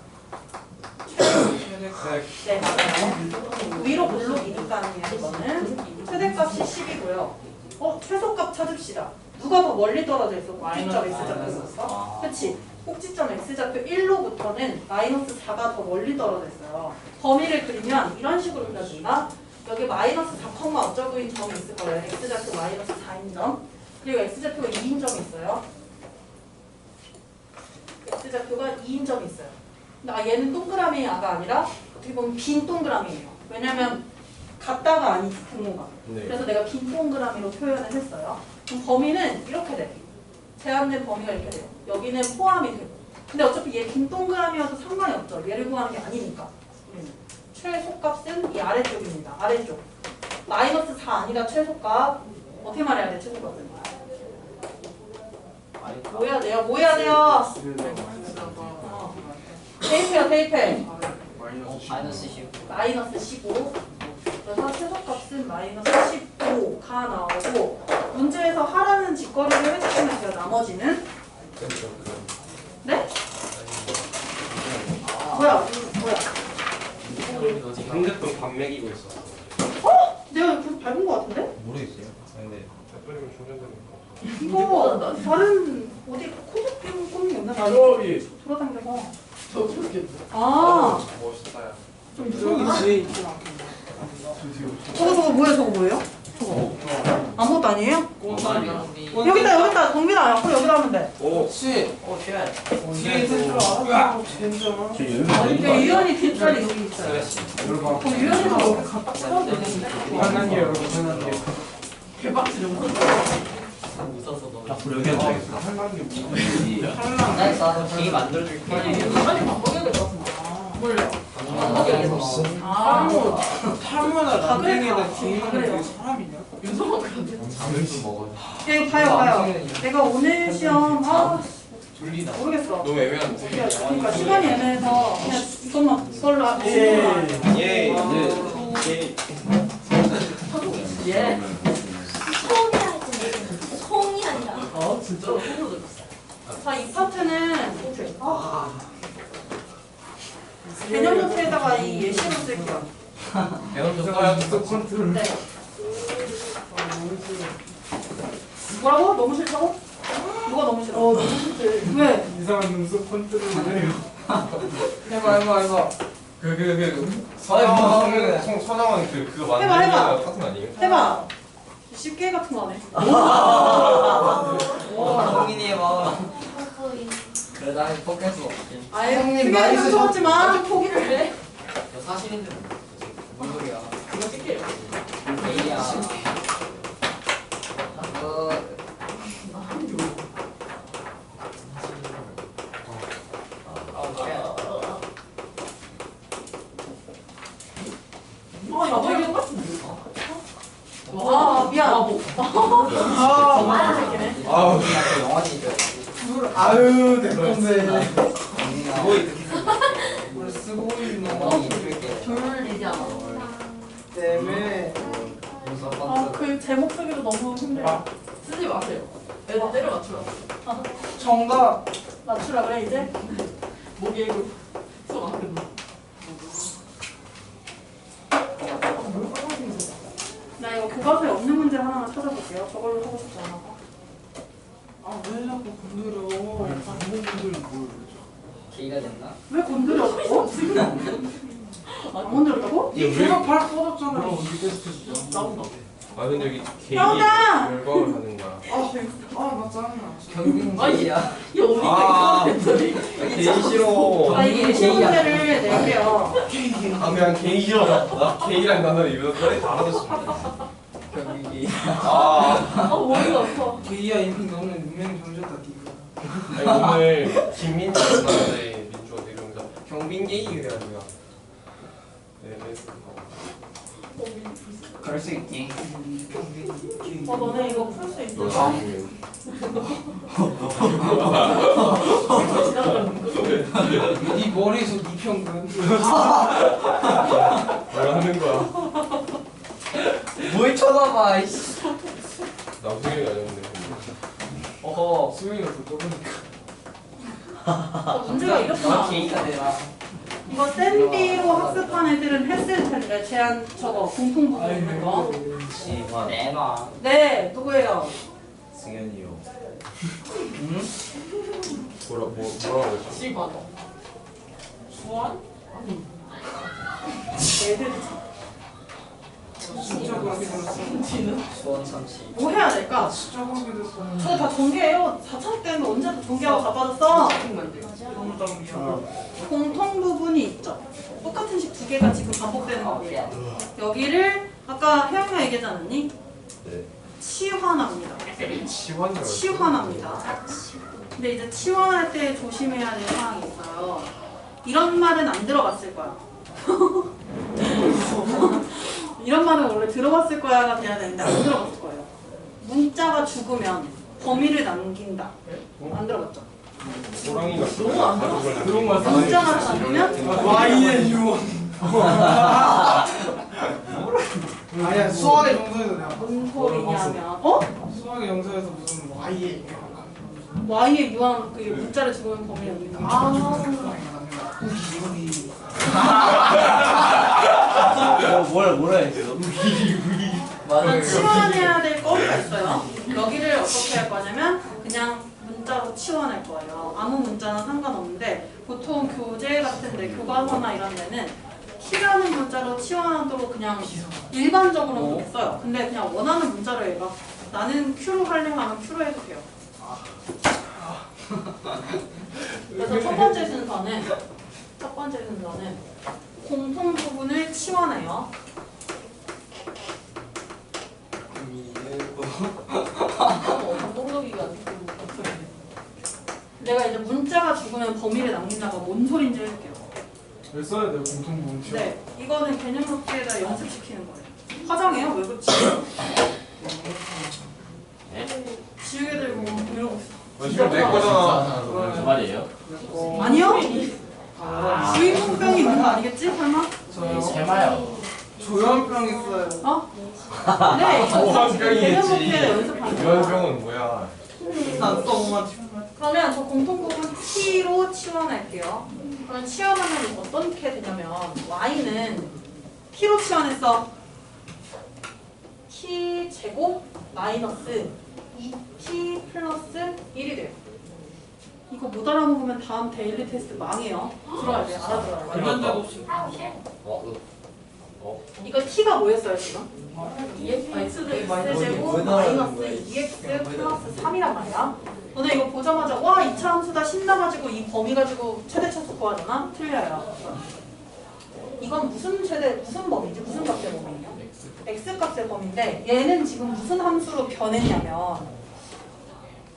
네, 맞아요. 위로 볼록이니까 이거는 최대값이 10이고요. 최소값 찾읍시다. 누가 더 멀리 떨어져 있어? 꼭지점 x좌표였어? 그치? 꼭지점 x좌표 1로부터는 마이너스 4가 더 멀리 떨어져 있어요. 범위를 그리면 이런 식으로 그려진다. 여기 마이너스 4, 어쩌고인 점이 있을 거예요. x좌표 마이너스 4인 점. 그리고 x좌표가 2인 점이 있어요. x좌표가 2인 점이 있어요. 근데 얘는 동그라미 아가 아니라 어떻게 보면 빈 동그라미예요. 왜냐면 같다가 아니지 부모가. 네. 그래서 내가 빈 동그라미로 표현을 했어요. 그럼 범위는 이렇게 돼. 제한된 범위가 이렇게 돼요. 여기는 포함이 되고. 근데 어차피 얘 빈 동그라미여도 상관이 없죠. 얘를 구하는 게 아니니까. 최소값은 이 아래쪽입니다. 아래쪽. 마이너스 4 아니라 최소값. 어떻게 말해야 돼? 최소값은. 뭐 해야 돼요? 뭐 해야 돼요? 대입해요. 대입해. 마이너스 10. 마이너스 15. 그래서 최소값은 마이너스 15가 나오고 문제에서 하라는 짓거리를 해주시면 돼요. 나머지는. 네? 뭐야? 핸드폰 밥 먹이고 있어. 내가 계속 밟은 거 같은데? 모르겠어요. 근데 빼버리면 충전되는 거. 이거 다른 어디 코드 꽂는 게 없나? 저기 돌아다니면서. 저 그렇게. 아, 멋있다. 좀 이상해. 저기 저거 뭐예요? 저거 뭐예요? 저거 아무것도 아니에요? 여기 있다. 정민아 앞으로 여기다 하면 돼. 오. 쉣. 뒤에 있을 줄 알았어. 젠장. 여기 유연이 뒷자리 여기 있어요. 여러분 그럼 유연이도 여기 갖다 써도 되는데. 편한 게 여러분 편한 게. 개빡치는 거. 웃어서 너무. 앞으로 여기 앉아야겠다. 편한 게 뭐야? 나도 되게 만들어줄게. 빨리 바꿔야 될 것 같은데. 몰라. 아, 탈모나 남편에다 기인하는 그래요. 게 사람이냐? 윤서가 그런데. 잠을 좀 먹어. 야, 이거 봐요. 내가 오늘 시험 졸리다. 모르겠어. 너무 애매한데. 그러니까 시간이 애매해서 그냥 이걸로 하고 예. 예. 송이 하지. 송이 아니라. 진짜로 손으로 들었어. 자, 이 파트는 개념 노트에다가 이 예시로 쓸게요. 제가 또 컨트롤. 네. 뭐라고? 너무 싫다고? 누가 너무 싫어? 너무 싫대. 왜? 이상한 눈썹 컨트롤을 해요. 해봐. 서장원 그거 해봐. 만드는 거 같은 거 아니에요? 해봐. 쉽게 같은 거 안 해. 성민이의 마음. 거의. 그래 나 포켓수. 아예 형님, 크게 많이 상처받지만 포기를 해. 사실인데 뭔 소리야? 이거 찍게요. 에이야. 이거 되게 똑같은데. 미안. 정말 새끼네. 아우 영화지. 아유 내 건데. 뭘 쓰고 있는 졸리잖아. 때문에. 그 제목 쓰기도 너무 힘들어. 쓰지 마세요. 애들 때려 맞추라. 정답. 맞추라 그래 이제? 목에 이거 수업 안 끝나. 나 이거 교과서에 없는 문제 하나만 찾아볼게요. 저걸로 하고 싶지 않아. 왜 자꾸 건드려? 방송분들이 뭘? 기가 됐나? 왜 건드렸어? 안 건드렸다고? 얘가 팔 뻗었잖아요. 어디 뺐었죠? 나온다. 아 근데 여기 개인이 나온다! 열광을 하는 거야. 나 경빈이야. 야 우리가 이거 했더니 개인 싫어. 아 이게 예시 문제를 낼게요. 아 그냥 개인 싫어. 나 개인이란 단어를 입에서 빨리 다 알아줬으면 경빈이. 아 머리가 아파. 게이야 인핑 너는 운명이 정졌다 니가. 아니, 오늘 김민지 만났는데 민주가 이러면서 경빈 게이 그래가지고 네 그럴 수 있지. 너네 이거 풀 수 있어? 너 네 머리에서 네 평균. 뭘 하는 거야? 뭘 쳐다봐. 이씨. 나 수영이 아니었는데. 어허. 수영이가 더 좁으니까. 문제가 이렇구나. 게이가 되라. 이거 센비로 학습한 애들은 했을 텐데 제한 저거 공통 부분 있는 거. 시환 내놔. 네, 누구예요? 승현이요. 뭐라고 했어? 씨발. 수완? 애들이 진짜 그렇게 됐어. 수원 참치. 뭐 해야 될까? 진짜 그렇게 됐어. 저거 다 전개해요. 4차례 때는 언제 다 전개하고 다 빠졌어? 너무 땀이야. 공통 부분이 있죠. 똑같은 식 두 개가 지금 반복되는 거예요. 여기를 아까 혜영이가 얘기하지 않았니? 네. 치환합니다. 치환이라고 했어? 치환합니다. 근데 이제 치환할 때 조심해야 될 사항이 있어요. 이런 말은 안 들어봤을 거야. 이런 말은 원래 들어봤을 거야가 돼야 되는데 안 들어봤을 거예요. 문자가 죽으면 범위를 남긴다. 안 들어봤죠? 호랑이가 그런 거 문자가 죽으면 Y의 유언. 아니야 수학의 정서에서 내가 뭔 소리냐면 어? 수학의 정서에서 무슨 Y의 Y의 유한 그 문자를 죽으면 범위를 남긴다. 뭐라 했어? 그럼 치환해야 될 거리가 있어요. 여기를 어떻게 할 거냐면 그냥 문자로 치환할 거예요. 아무 문자는 상관없는데 보통 교재 같은데 교과서나 이런 데는 T라는 문자로 치환하도록 그냥 일반적으로 그렇게 써요. 근데 그냥 원하는 문자로 얘가 나는 Q로 할래 하면 Q로 해도 돼요. 그래서 첫 번째 순서는 공통 부분을 치환해요. 감동적이가 안 되고. 내가 이제 문자가 죽으면 범위를 남긴다가 뭔 소린지 해줄게요. 왜 써야 돼요 공통 부분? 네, 이거는 개념 속기에다 연습시키는 거예요. 화장해요? 왜 그렇지? 지우개 들고 이러고 있어. 지금 내 거잖아. 저 말이에요? 아니요? 주인공병이 있는 거 아니겠지? 설마? 저요. 세마요. 조현병 있어요. 어? 네, 이거 조현병이겠지. 개념 속기에다 연습하는 거예요. 유한병은 뭐야? 난 똥만 그러면 저 공통 부분 T로 치환할게요. 그러면 치환하면 어떻게 되냐면 Y는 T로 치환했어. T 제곱 마이너스 2T 플러스 1이 돼요. 이거 못 알아먹으면 다음 데일리 테스트 망해요. 들어야 돼. 알아들어요. 완전 작업식. 이거 T가 뭐였어요 지금? X X제곱 마이너스 2X 플러스 3이란 말이야. 너네 이거 보자마자 와 2차 함수다 신나가지고 이 범위 가지고 최대차수 구하잖아? 틀려요. 이건 무슨 범위지? 무슨 값의 범위예요? X 값의 범위인데 얘는 지금 무슨 함수로 변했냐면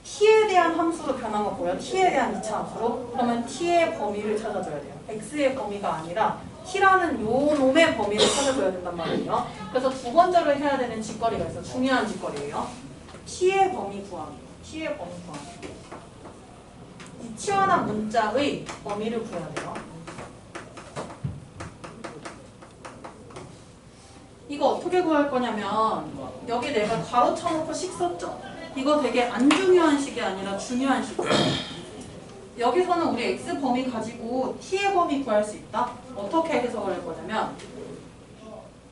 T에 대한 함수로 변한 거 보여? T에 대한 2차 함수로? 그러면 T의 범위를 찾아줘야 돼요. X의 범위가 아니라 T라는 요 놈의 범위를 찾아줘야 된단 말이에요. 그래서 두 번째로 해야 되는 직거리가 있어요. 중요한 직거리예요. T의 범위 구하기. T의 범위 구하기. 이 치환한 문자의 범위를 구해야 돼요. 이거 어떻게 구할 거냐면 여기 내가 괄호 쳐놓고 식 썼죠? 이거 되게 안 중요한 식이 아니라 중요한 식이에요. 여기서는 우리 X 범위 가지고 T의 범위 구할 수 있다? 어떻게 해석을 할 거냐면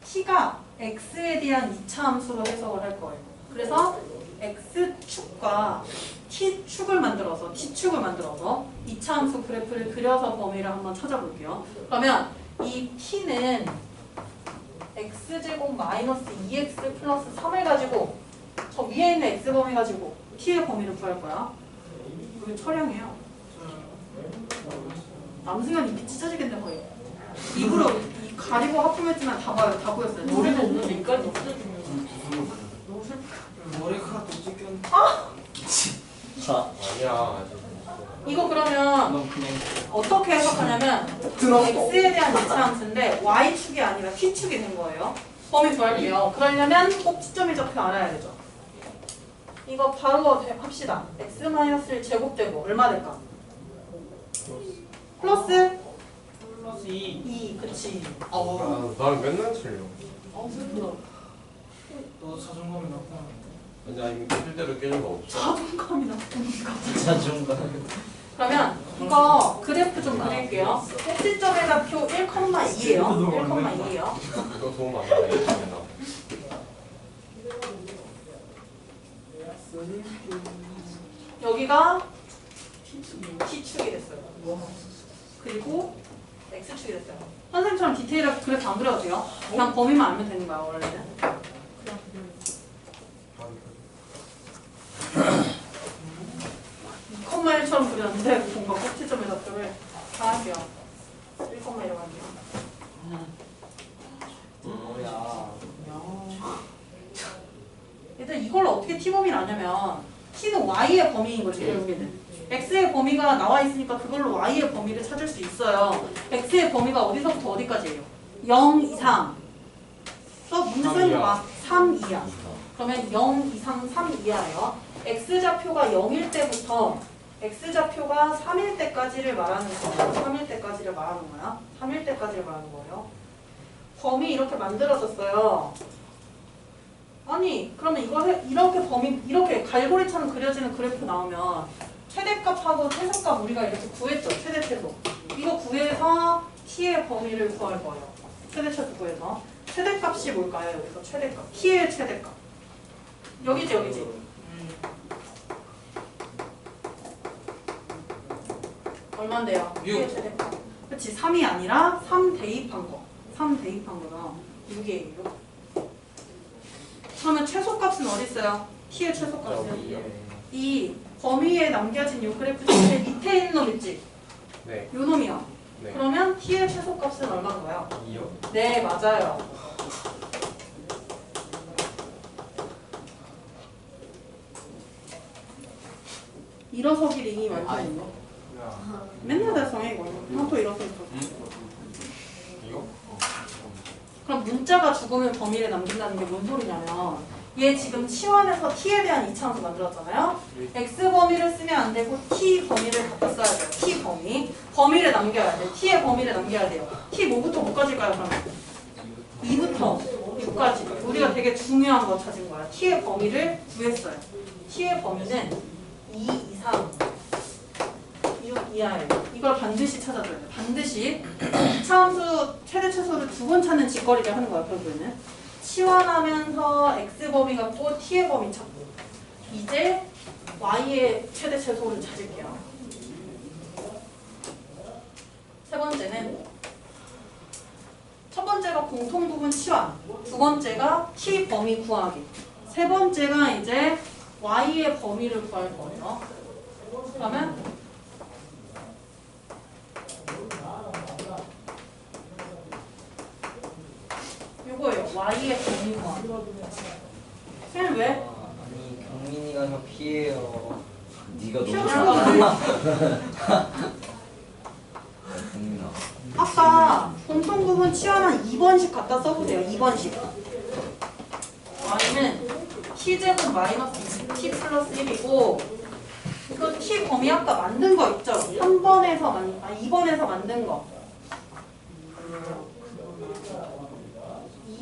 T가 X에 대한 2차 함수로 해석을 할 거예요. 그래서 X축과 T축을 만들어서 T축을 만들어서 2차 함수 그래프를 그려서 범위를 한번 찾아볼게요. 그러면 이 T는 X제곱 마이너스 2X 플러스 3을 가지고 저 위에 있는 X범위 가지고 t의 범위를 구할 거야. 여기 철량이에요. 남승현 입이 찢어지겠네 거의. 입으로 이 가리고 하품했지만 다 봐요. 다 보였어요. 노래도 없는데 이까지 없어지면 너무 슬퍼. 머리카락 또 찢겼네. 아니야 아직. 이거 그러면 넌 그냥 어떻게 해석하냐면 x에 대한 이차함수인데 y축이 아니라 t축이 된 거예요. 범위 구할게요. 그러려면 꼭 시점이 적혀 알아야 되죠. 이거 바로 합시다. x-1 제곱되고 얼마 될까? 플러스 플러스 2. 2, 그치. 난 맨날 틀려. 슬프다. 너 자존감이 나쁘나? 아니 실제로 깨진 거 없어. 자존감이 나쁘니까. 자존감. 그러면 이거 그래프 좀 그릴게요. 꼭지점의 좌표 1,2예요. 1,2예요. 이거 도움 안 되겠다. 여기가 T축이 됐어요. 그리고 X축이 됐어요. 선생님처럼 디테일하게 그래프 안 그려도 돼요. 그냥 범위만 알면 되는 거야, 원래는. 컴마 1처럼 그렸는데 뭔가 꼭지점의 좌표를 다 할게요. 1,1로 할게요. 뭐야. 일단 이걸 어떻게 T범위를 아냐면 T는 Y의 범위인 거지, 결국에는. X의 범위가 나와 있으니까 그걸로 Y의 범위를 찾을 수 있어요. X의 범위가 어디서부터 어디까지예요? 0 이상. 문제 쓰는 거가 3 이하. 그러면 0 이상 3 이하예요. X좌표가 0일 때부터 X좌표가 3일 때까지를 말하는 거예요. 3일 때까지를 말하는 거야. 3일 때까지를 말하는 거예요. 범위 이렇게 만들어졌어요. 아니 그러면 이렇게 범위 이렇게 갈고리처럼 그려지는 그래프 나오면 최대값하고 최소값 우리가 이렇게 구했죠. 최대 최소. 이거 구해서 t의 범위를 구할 거예요. 최대 최소 구해서. 최대값이 뭘까요? 여기서 최대값. t의 최대값. 여기지 여기지. 얼만데요? t의 최대값. 그치 3이 아니라 3 대입한 거. 3 대입한 거다. 6이에요. 6. 그러면 최소값은 어디 있어요? t의 최소값은 이 범위에 남겨진 이 그래프 중에 밑에 있는 놈 있지? 네. 요 놈이야. 네. 그러면 t의 최소값은 얼마인 거예요? 2요? 네, 맞아요. 일어서기 링이 완전 있네. 맨날 달성해 이거. 하도 일어서 있어. 이거? 그럼 문자가 죽으면 범위를 남긴다는 게 뭔 소리냐면 얘 지금 치환해서 t에 대한 이차함수 만들었잖아요. x 범위를 쓰면 안 되고 t 범위를 갖다 써야 돼요. t 범위. 범위를 남겨야 돼. t의 범위를 남겨야 돼요. t 뭐부터 뭐까지일까요 그러면? 2부터 6까지. 우리가 되게 중요한 거 찾은 거야. t의 범위를 구했어요. t의 범위는 2 이상 6 이하예요. 이걸 반드시 찾아줘야 돼요. 반드시 이차함수 최대 최소를 2번 찾는 짓거리를 하는 거야 결국에는. 치환하면서 x 범위 갖고 t의 범위 찾고 이제 y의 최대 최소를 찾을게요. 세 번째는 첫 번째가 공통 부분 치환, 두 번째가 t 범위 구하기, 세 번째가 이제 y의 범위를 구할 거예요. 그러면 요거예요. y의 범위 구하기. 쌤 왜? 아니 경민이가 저 피해요. 네가 너무 피어나가. 국민아. 아까 공통 부분 치환한 2번씩 갖다 써보세요. 2번씩. y는 t제곱 마이너스 t 플러스 1이고 그 t 범위 아까 만든 거 있죠? 2번에서 만든 거.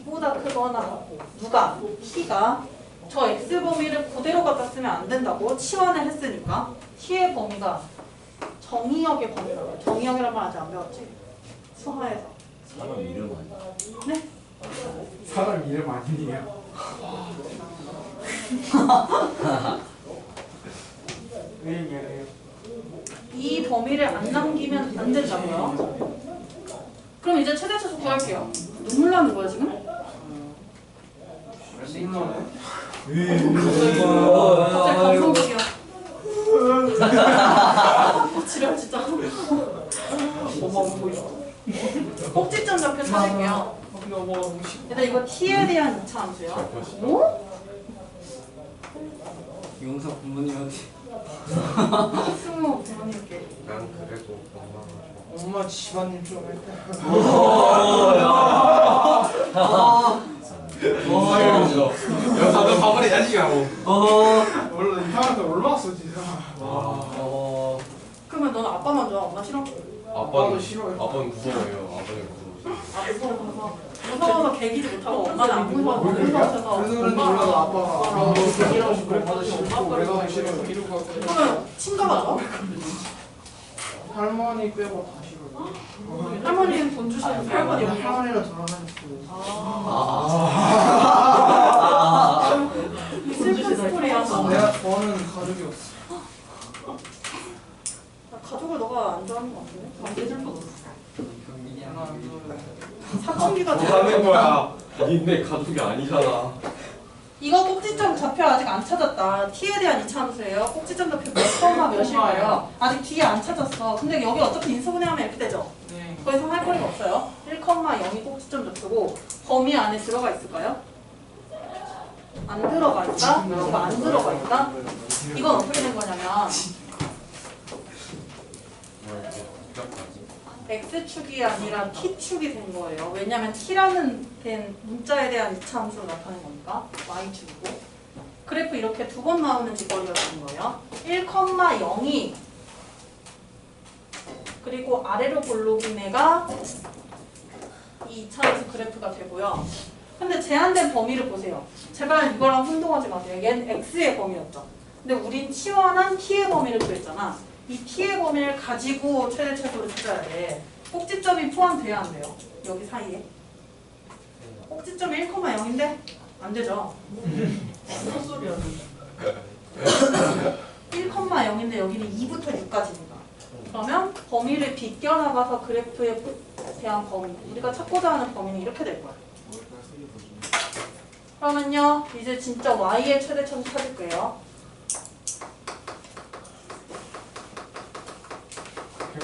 2보다 크거나 같고 누가? t가 저 x 범위를 그대로 갖다 쓰면 안 된다고 치환을 했으니까 t의 범위가 정의역의 범위라고 해요. 정의역이란 말 아직 안 배웠지? 수화에서. 사람 이름 아니야? 네? 사람 이름 아니에요. 왜 얘기해요? 이 범위를 안 남기면 안 된다고요? 그럼 이제 최대 최소 구할게요. 눈물 나는 거야 지금? 그럴 수 있죠. 갑자기 감성 뭐 있어? 꼭지점 좌표 찾을게요. 일단 이거 t에 대한 2차 함수예요. 오? 용서 부모님한테 스무 부모님께. 난 그래도 엄마가 엄마 집안일 좀 할 때. 야 다들 밥을 해야지 하고. 원래 이상한테 올라왔어 진짜. 그러면 너는 아빠만 좋아? 엄마 싫어? 아빠는 싫어요. 아빠는 무서워요. 아빠는 무서워요. 무서워서 개기지 못하고 엄마는 안 무서워서 무서워서 그래서 그런지 몰라도 아빠가 얘기하고 싶고 엄마도 싫고 내가 싫어 이러고 그러면 친가가 좋아? 할머니 빼고 다 싫어. 할머니는 돈 주시는 할머니 없어? 할머니랑 돌아다녔어. 이 슬픈 스토리야. 내가 좋아하는 가족이 없어. 가족을 너가 안 좋아하는 거 같은데? 안 슬퍼졌어. 하나 둘. 사건기가 하는 거야. 니네 가족이 아니잖아. 이거 꼭지점 좌표 아직 안 찾았다. t에 대한 2차 함수예요. 꼭지점 좌표 몇 컴마 몇일까요? 아직 뒤에 안 찾았어. 근데 여기 어차피 인수분해하면 이렇게 되죠? 네. 더 이상 할 거리가 없어요. 1,0이 꼭지점 좌표고 범위 안에 들어가 있을까요? 안 들어가 있다? 이거 안 들어가 있다? 이건 어떻게 된 거냐면 x축이 아니라 t축이 된 거예요. 왜냐면 t라는 된 문자에 대한 2차 함수로 나타낸 거니까 y축이고 그래프 이렇게 두 번 나오는 직거리가 되는 거예요. 1,0이 그리고 아래로 볼록인 애가 이 2차 함수 그래프가 되고요. 근데 제한된 범위를 보세요. 제발 이거랑 혼동하지 마세요. 얘는 x의 범위였죠. 근데 우린 시원한 t의 범위를 구했잖아. 이 t의 범위를 가지고 최대 최소를 찾아야 돼. 꼭지점이 포함돼야 안 돼요. 여기 사이에. 꼭지점이 1,0인데 안 되죠. 무슨 소리야? 1,0인데 여기는 2부터 6까지입니다. 그러면 범위를 비껴나가서 그래프에 대한 범위, 우리가 찾고자 하는 범위는 이렇게 될 거야. 그러면요, 이제 진짜 y의 최대점을 찾을 거예요.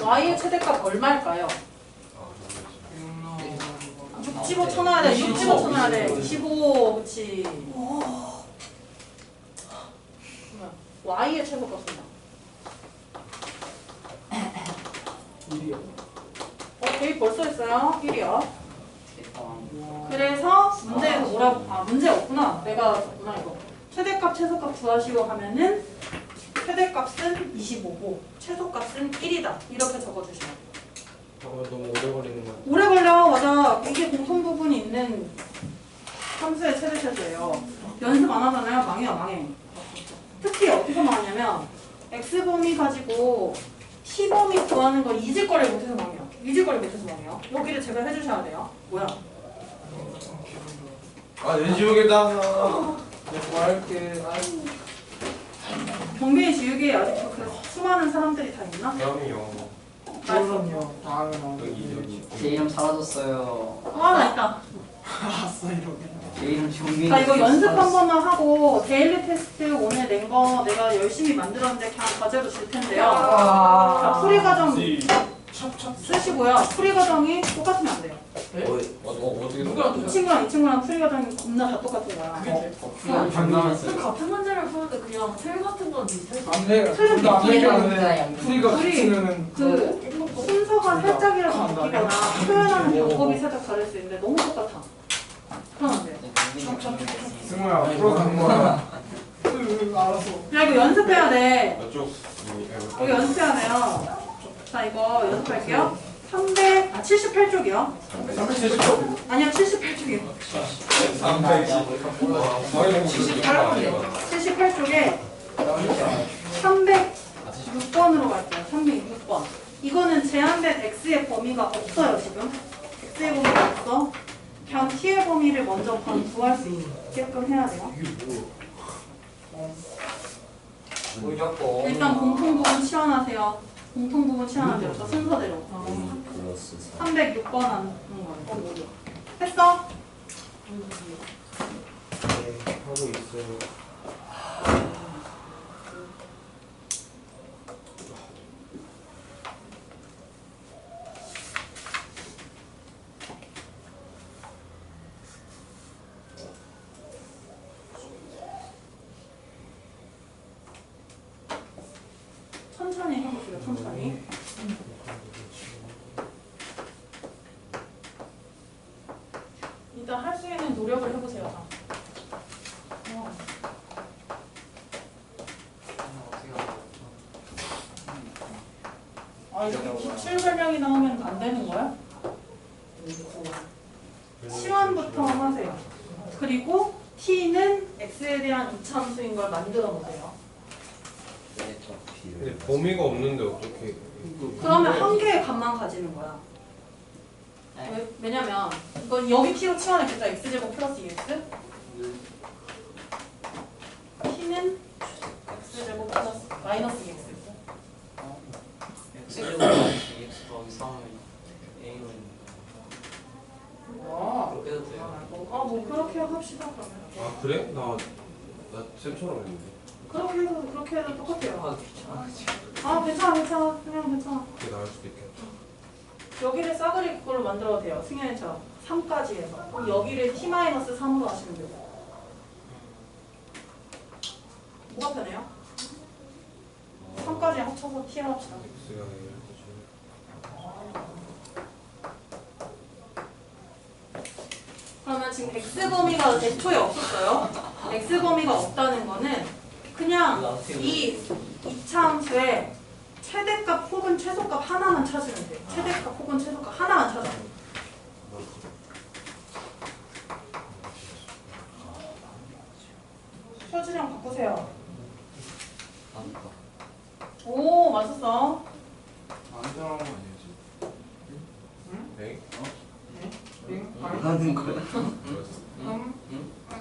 y의 최대값 얼마일까요? 6 집어쳐놔야 돼. 6 집어쳐놔야 돼. 15, 그치. 그러면 y의 최소값은 1이요. 여기 벌써 했어요. 1이요. 그래서 문제에서 뭐라고, 문제 없구나. 내가 없구나, 이거. 최대값, 최소값 구하시고 하면은 최대값은 25고 최소값은 1이다. 이렇게 적어주시면 돼요. 너무 오래 걸리는 거야. 오래 걸려. 맞아. 이게 공통 부분이 있는 함수의 최대 최소예요. 연습 안 하잖아요. 망해요, 망해. 특히 어디서 망하냐면 x범위 가지고 t범위 구하는 걸 잊을 거를 못해서 망해요. 잊을 거를 못해서 망해요. 여기를 제발 해주셔야 돼요. 뭐야? 내 지우개다. 내가 할게. 경빈이 지우개에 아직도 그 수많은 사람들이 다 있나? 다음이요. 그럼요. 다음에 여기. 제 이름 사라졌어요. 나 있다. 알았어 이러게. 제 이름 정민. 자, 이거 연습 한 번만 하고 데일리 테스트 오늘 낸 거 내가 열심히 만들었는데 그냥 과제로 줄 텐데요. 자, 풀이 과정 쓰시고요. 풀이 과정이 똑같으면 안 돼요. 어떻게 이 친구랑 풀이 과정이 겁나 다 똑같은 거야. 같은 문제를 푸는데 그냥 틀 같은 건 비슷할 수 안 돼. 틀은 둘다 안 비슷해. 되겠는데 풀이가 둘이 같으면은 그 순서가 살짝이라도 바뀌거나 표현하는 방법이 살짝 다를 수 있는데 너무 똑같아. 그러면 안 돼. 승우야 앞으로 가는 거야. 알았어. 야, 이거 연습해야 돼. 이쪽. 여기 연습해야 돼요. 자, 이거 연습할게요. 78쪽이요. 370점. 아니야, 78쪽이요. 78쪽에 306번으로 갈게요. 306번. 이거는 제한된 x의 범위가 없어요, 지금. x의 범위가 없어. 그냥 t의 범위를 먼저 구할 수 있게끔 해야 돼요. 일단 공통 부분 치환하세요. 공통 부분 치환하세요. 저 순서대로. 306번 하는 거예요. 했어? 네 하고 있어요. 천천히 해보세요. 천천히. 일단 할 수 있는 노력을 해보세요. 다. 아 이렇게 기출 설명이 나오면 안 되는 거야? 시원부터 하세요. 그리고 t는 x에 대한 이차함수인 걸 만들어 보세요. 근데 범위가 없는데 어떻게? 그러면 한 개의 값만 가지는 거야. 왜냐면 이거 여기 t로 치환했겠죠? x제곱 플러스 2x t는 x제곱 플러스 마이너스 2x X제곱 X 더하기 3은 A로 그렇게 해도 돼요. 뭐 그렇게 합시다 그러면. 아 그래? 나 쌤처럼 했는데. 그렇게 해도 똑같아요. 아 귀찮아. 아 괜찮아 그냥 괜찮아. 그게 나을 수도 있겠다. 여기를 싸그리 그걸로 만들어도 돼요. 승현이처럼 3까지 해서 그럼 여기를 t-3으로 하시면 돼요. 뭐가 편해요? 3까지 합쳐서 t를 합시다. X가 그러면 지금 x 범위가 애초에 없었어요. x 범위가 없다는 거는 그냥 이 이차함수의 최대값 혹은 최소값 하나만 찾으면 돼. 최대값 혹은 최소값 하나만 찾아. 표준형 바꾸세요. 오 맞았어. 안 들어간 거 아니지? 네? 하는 거야?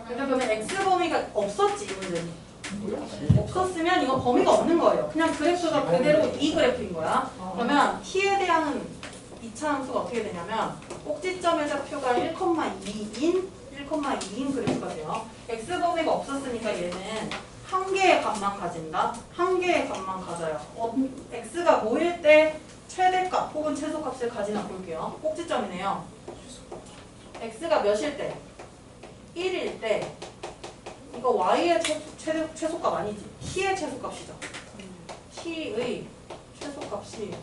그러면 x 범위가 없었지 이 문제는. 없었으면 이거 범위가 없는 거예요. 그냥 그래프가 그대로 이 그래프인 거야. 그러면 t에 대한 이차함수가 어떻게 되냐면 꼭지점의 좌표가 1,2인 그래프가 돼요. x 범위가 없었으니까 얘는 한 개의 값만 가진다. 한 개의 값만 가져요. x가 뭐일 때 최대값 혹은 최소값을 가지나 볼게요. 꼭지점이네요. x가 몇일 때? 1일 때 이거 y의 최소값 아니지. t의 최소값이죠. t의 최소값이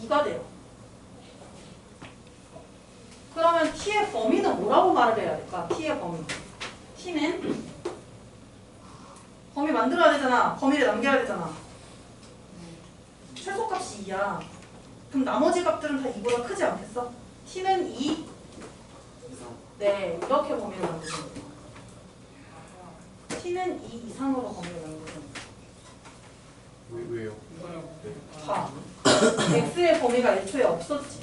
2가 돼요. 그러면 t의 범위는 뭐라고 말을 해야 될까? t의 범위. t는 범위 만들어야 되잖아. 범위를 남겨야 되잖아. 최소값이 2야. 그럼 나머지 값들은 다 2보다 크지 않겠어? t는 2 네, 이렇게 범위를 만드는 거예요. t는 2 이상으로 범위를 만드는 거예요. 왜요? 봐. x의 범위가 애초에 없었지.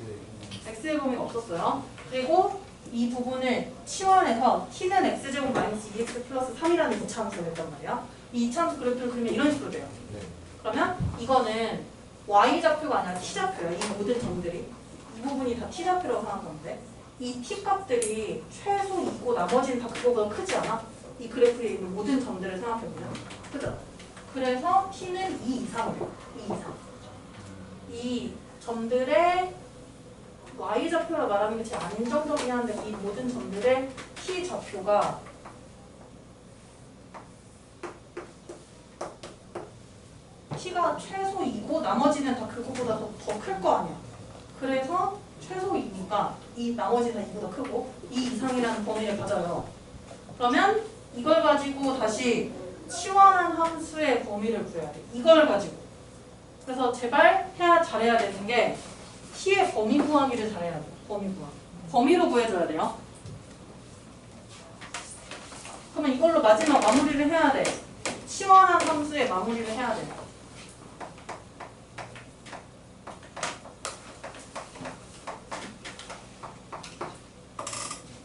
네. x의 범위가 없었어요. 그리고 이 부분을 치환해서 t는 x제곱 마이너스 2x 플러스 3이라는 이차함수가 됐단 말이야. 이 이차함수 그래프를 그리면 이런 식으로 돼요. 네. 그러면 이거는 y좌표가 아니라 t좌표야. 이 모든 점들이. 이 부분이 다 t좌표라고 생각하면 돼. 이 t 값들이 최소이고 나머지는 다 그거보다 크지 않아? 이 그래프에 있는 모든 점들을 생각해보면 그죠? 그래서 t는 2 이상이에요. 2 이상. 이 점들의 y좌표라 말하는 게 제일 안정적이긴 한데 이 모든 점들의 t좌표가 t가 최소이고 나머지는 다 그거보다 더 클 거 아니야. 그래서 최소이니까 이 나머지 다 이보다 크고 2 이상이라는 범위를 가져요. 그러면 이걸 가지고 다시 치환한 함수의 범위를 구해야 돼. 이걸 가지고. 그래서 제발 잘해야 되는 게 t의 범위 구하기를 잘해야 돼. 범위 구하기. 범위로 구해줘야 돼요. 그러면 이걸로 마지막 마무리를 해야 돼. 치환한 함수의 마무리를 해야 돼.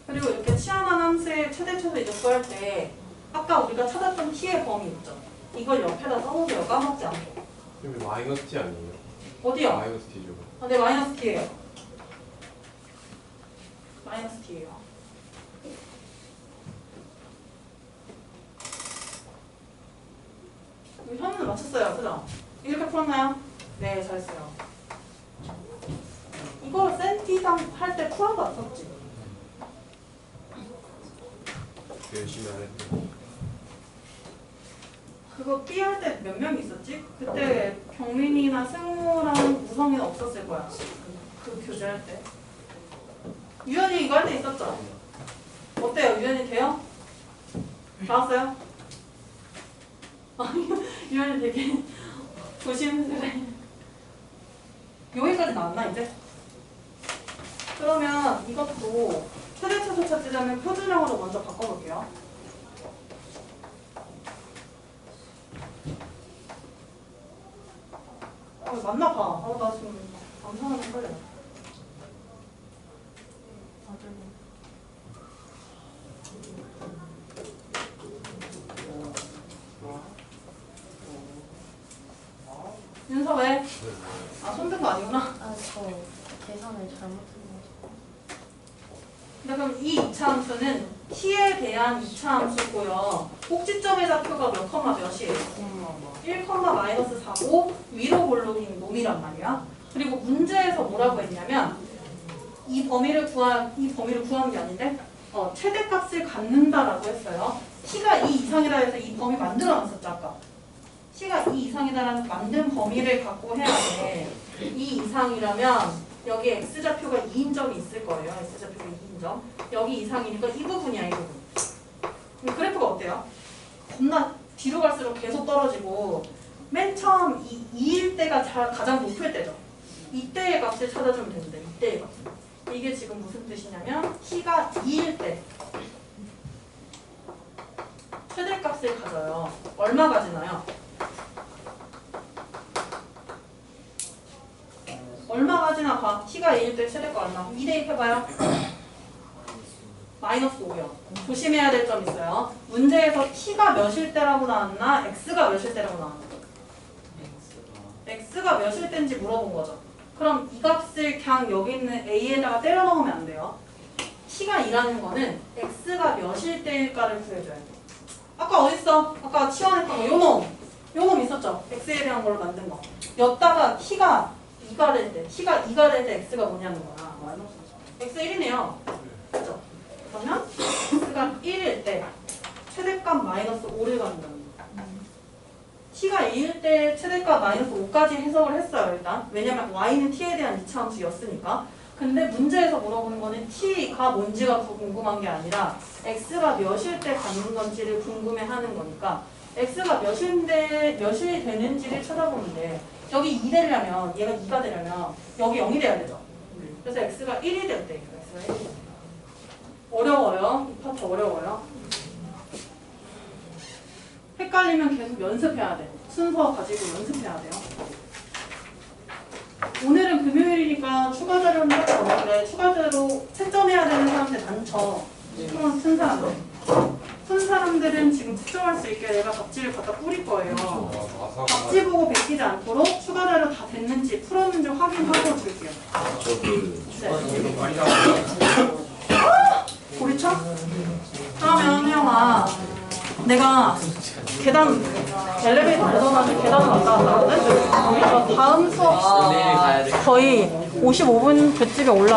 그리고 이렇게 치환한 함수의 최대 최소 이제 구할 때 아까 우리가 찾았던 t의 범위 있죠? 이걸 옆에다 써놓으세요. 까먹지 않게. 그럼 마이너스 t 아니에요? 어디요? 마이너스 t죠. 네, 마이너스 t예요. 마이너스 t예요. 여기 현우는 맞췄어요. 그죠? 이렇게 풀었나요? 네, 잘했어요. 이거 센티상 할 때 풀한 거 같았지? 열심히 안 했대. 그거 B 할 때 몇 명 있었지? 그때 경민이나 승우랑 우성이는 없었을 거야. 그 교재할 때. 유연이 이거 할 때 있었죠? 어때요? 유연이 돼요? 나왔어요? 유연이 되게 조심스레. 여기까지 나왔나 이제? 그러면 이것도 최대 최소 찾으려면 표준형으로 먼저 바꿔볼게요. 맞나 봐. 나 지금 암산하는 헷갈려. 윤서 왜? 손든 거 아니구나. 아, 저 계산을 잘못한 거죠. 근데 그럼 이 이차함수는 t에 대한 이차함수고요. 꼭지점의 좌표가 몇 컴마 몇이에요? 1, 마이너스 4고 위로 볼록인 놈이란 말이야. 그리고 문제에서 뭐라고 했냐면 이 범위를 구한 게 아닌데 최대값을 갖는다라고 했어요. t가 2 이상이라 해서 이 범위 만들어놨었죠 아까. t가 2 이상이다라는 만든 범위를 갖고 해야 돼. 2 이상이라면 여기 x좌표가 2인 점이 있을 거예요. x좌표가 2인 점. 여기 이상이니까 이 부분이야 이 부분. 그래프가 어때요? 겁나 뒤로 갈수록 계속 떨어지고 맨 처음 2일 때가 가장 높을 때죠. 이때의 값을 찾아주면 되는데 이때의 값. 이게 지금 무슨 뜻이냐면 t가 2일 때 최대값을 가져요. 얼마 가지나요? 얼마 가지나 봐. t가 2일 때 최대값 얼마? 2 대입해봐요. 마이너스 5요. 조심해야 될 점 있어요. 문제에서 t가 몇일 때라고 나왔나? x가 몇일 때라고 나왔나? x가 몇일 때인지 물어본 거죠. 그럼 이 값을 그냥 여기 있는 a에다가 때려 넣으면 안 돼요. t가 2라는 거는 x가 몇일 때일까를 구해줘야 돼. 아까 어딨어? 아까 치환했던 거 요놈 있었죠? x에 대한 걸로 만든 거. 였다가 t가 2가 될 때, t가 2가 될 때 x가 뭐냐는 거야. x 1이네요. 그죠? 그러면 x가 1일 때 최대값 마이너스 5를 갖는다는 거예요. t가 2일 때 최대값 마이너스 5까지 해석을 했어요. 일단 왜냐면 y는 t에 대한 이차함수였으니까. 근데 문제에서 물어보는 거는 t가 뭔지가 궁금한 게 아니라 x가 몇일 때 갖는 건지를 궁금해하는 거니까 x가 몇일 되는지를 찾아보면 돼. 여기 2 되려면 얘가 2가 되려면 여기 0이 돼야 되죠. 그래서 x가 1이 될 때 x가 1이 어려워요. 이 파트 어려워요. 헷갈리면 계속 연습해야 돼. 순서 가지고 연습해야 돼요. 오늘은 금요일이니까 추가 자료는 할 거 없는데 추가 자료 채점해야 되는 사람들 많죠. 푼 사람들. 푼 사람들은 지금 채점할 수 있게 내가 답지를 갖다 뿌릴 거예요. 답지 보고 베끼지 않도록 추가 자료 다 됐는지 풀었는지 확인하고 줄게요. 고리쳐? 그러면 혜영아 내가 계단 엘리베이터 내려가지고 계단을 왔다 갔다 하거든? 다음 수업 거의 55분 그쯤에 올라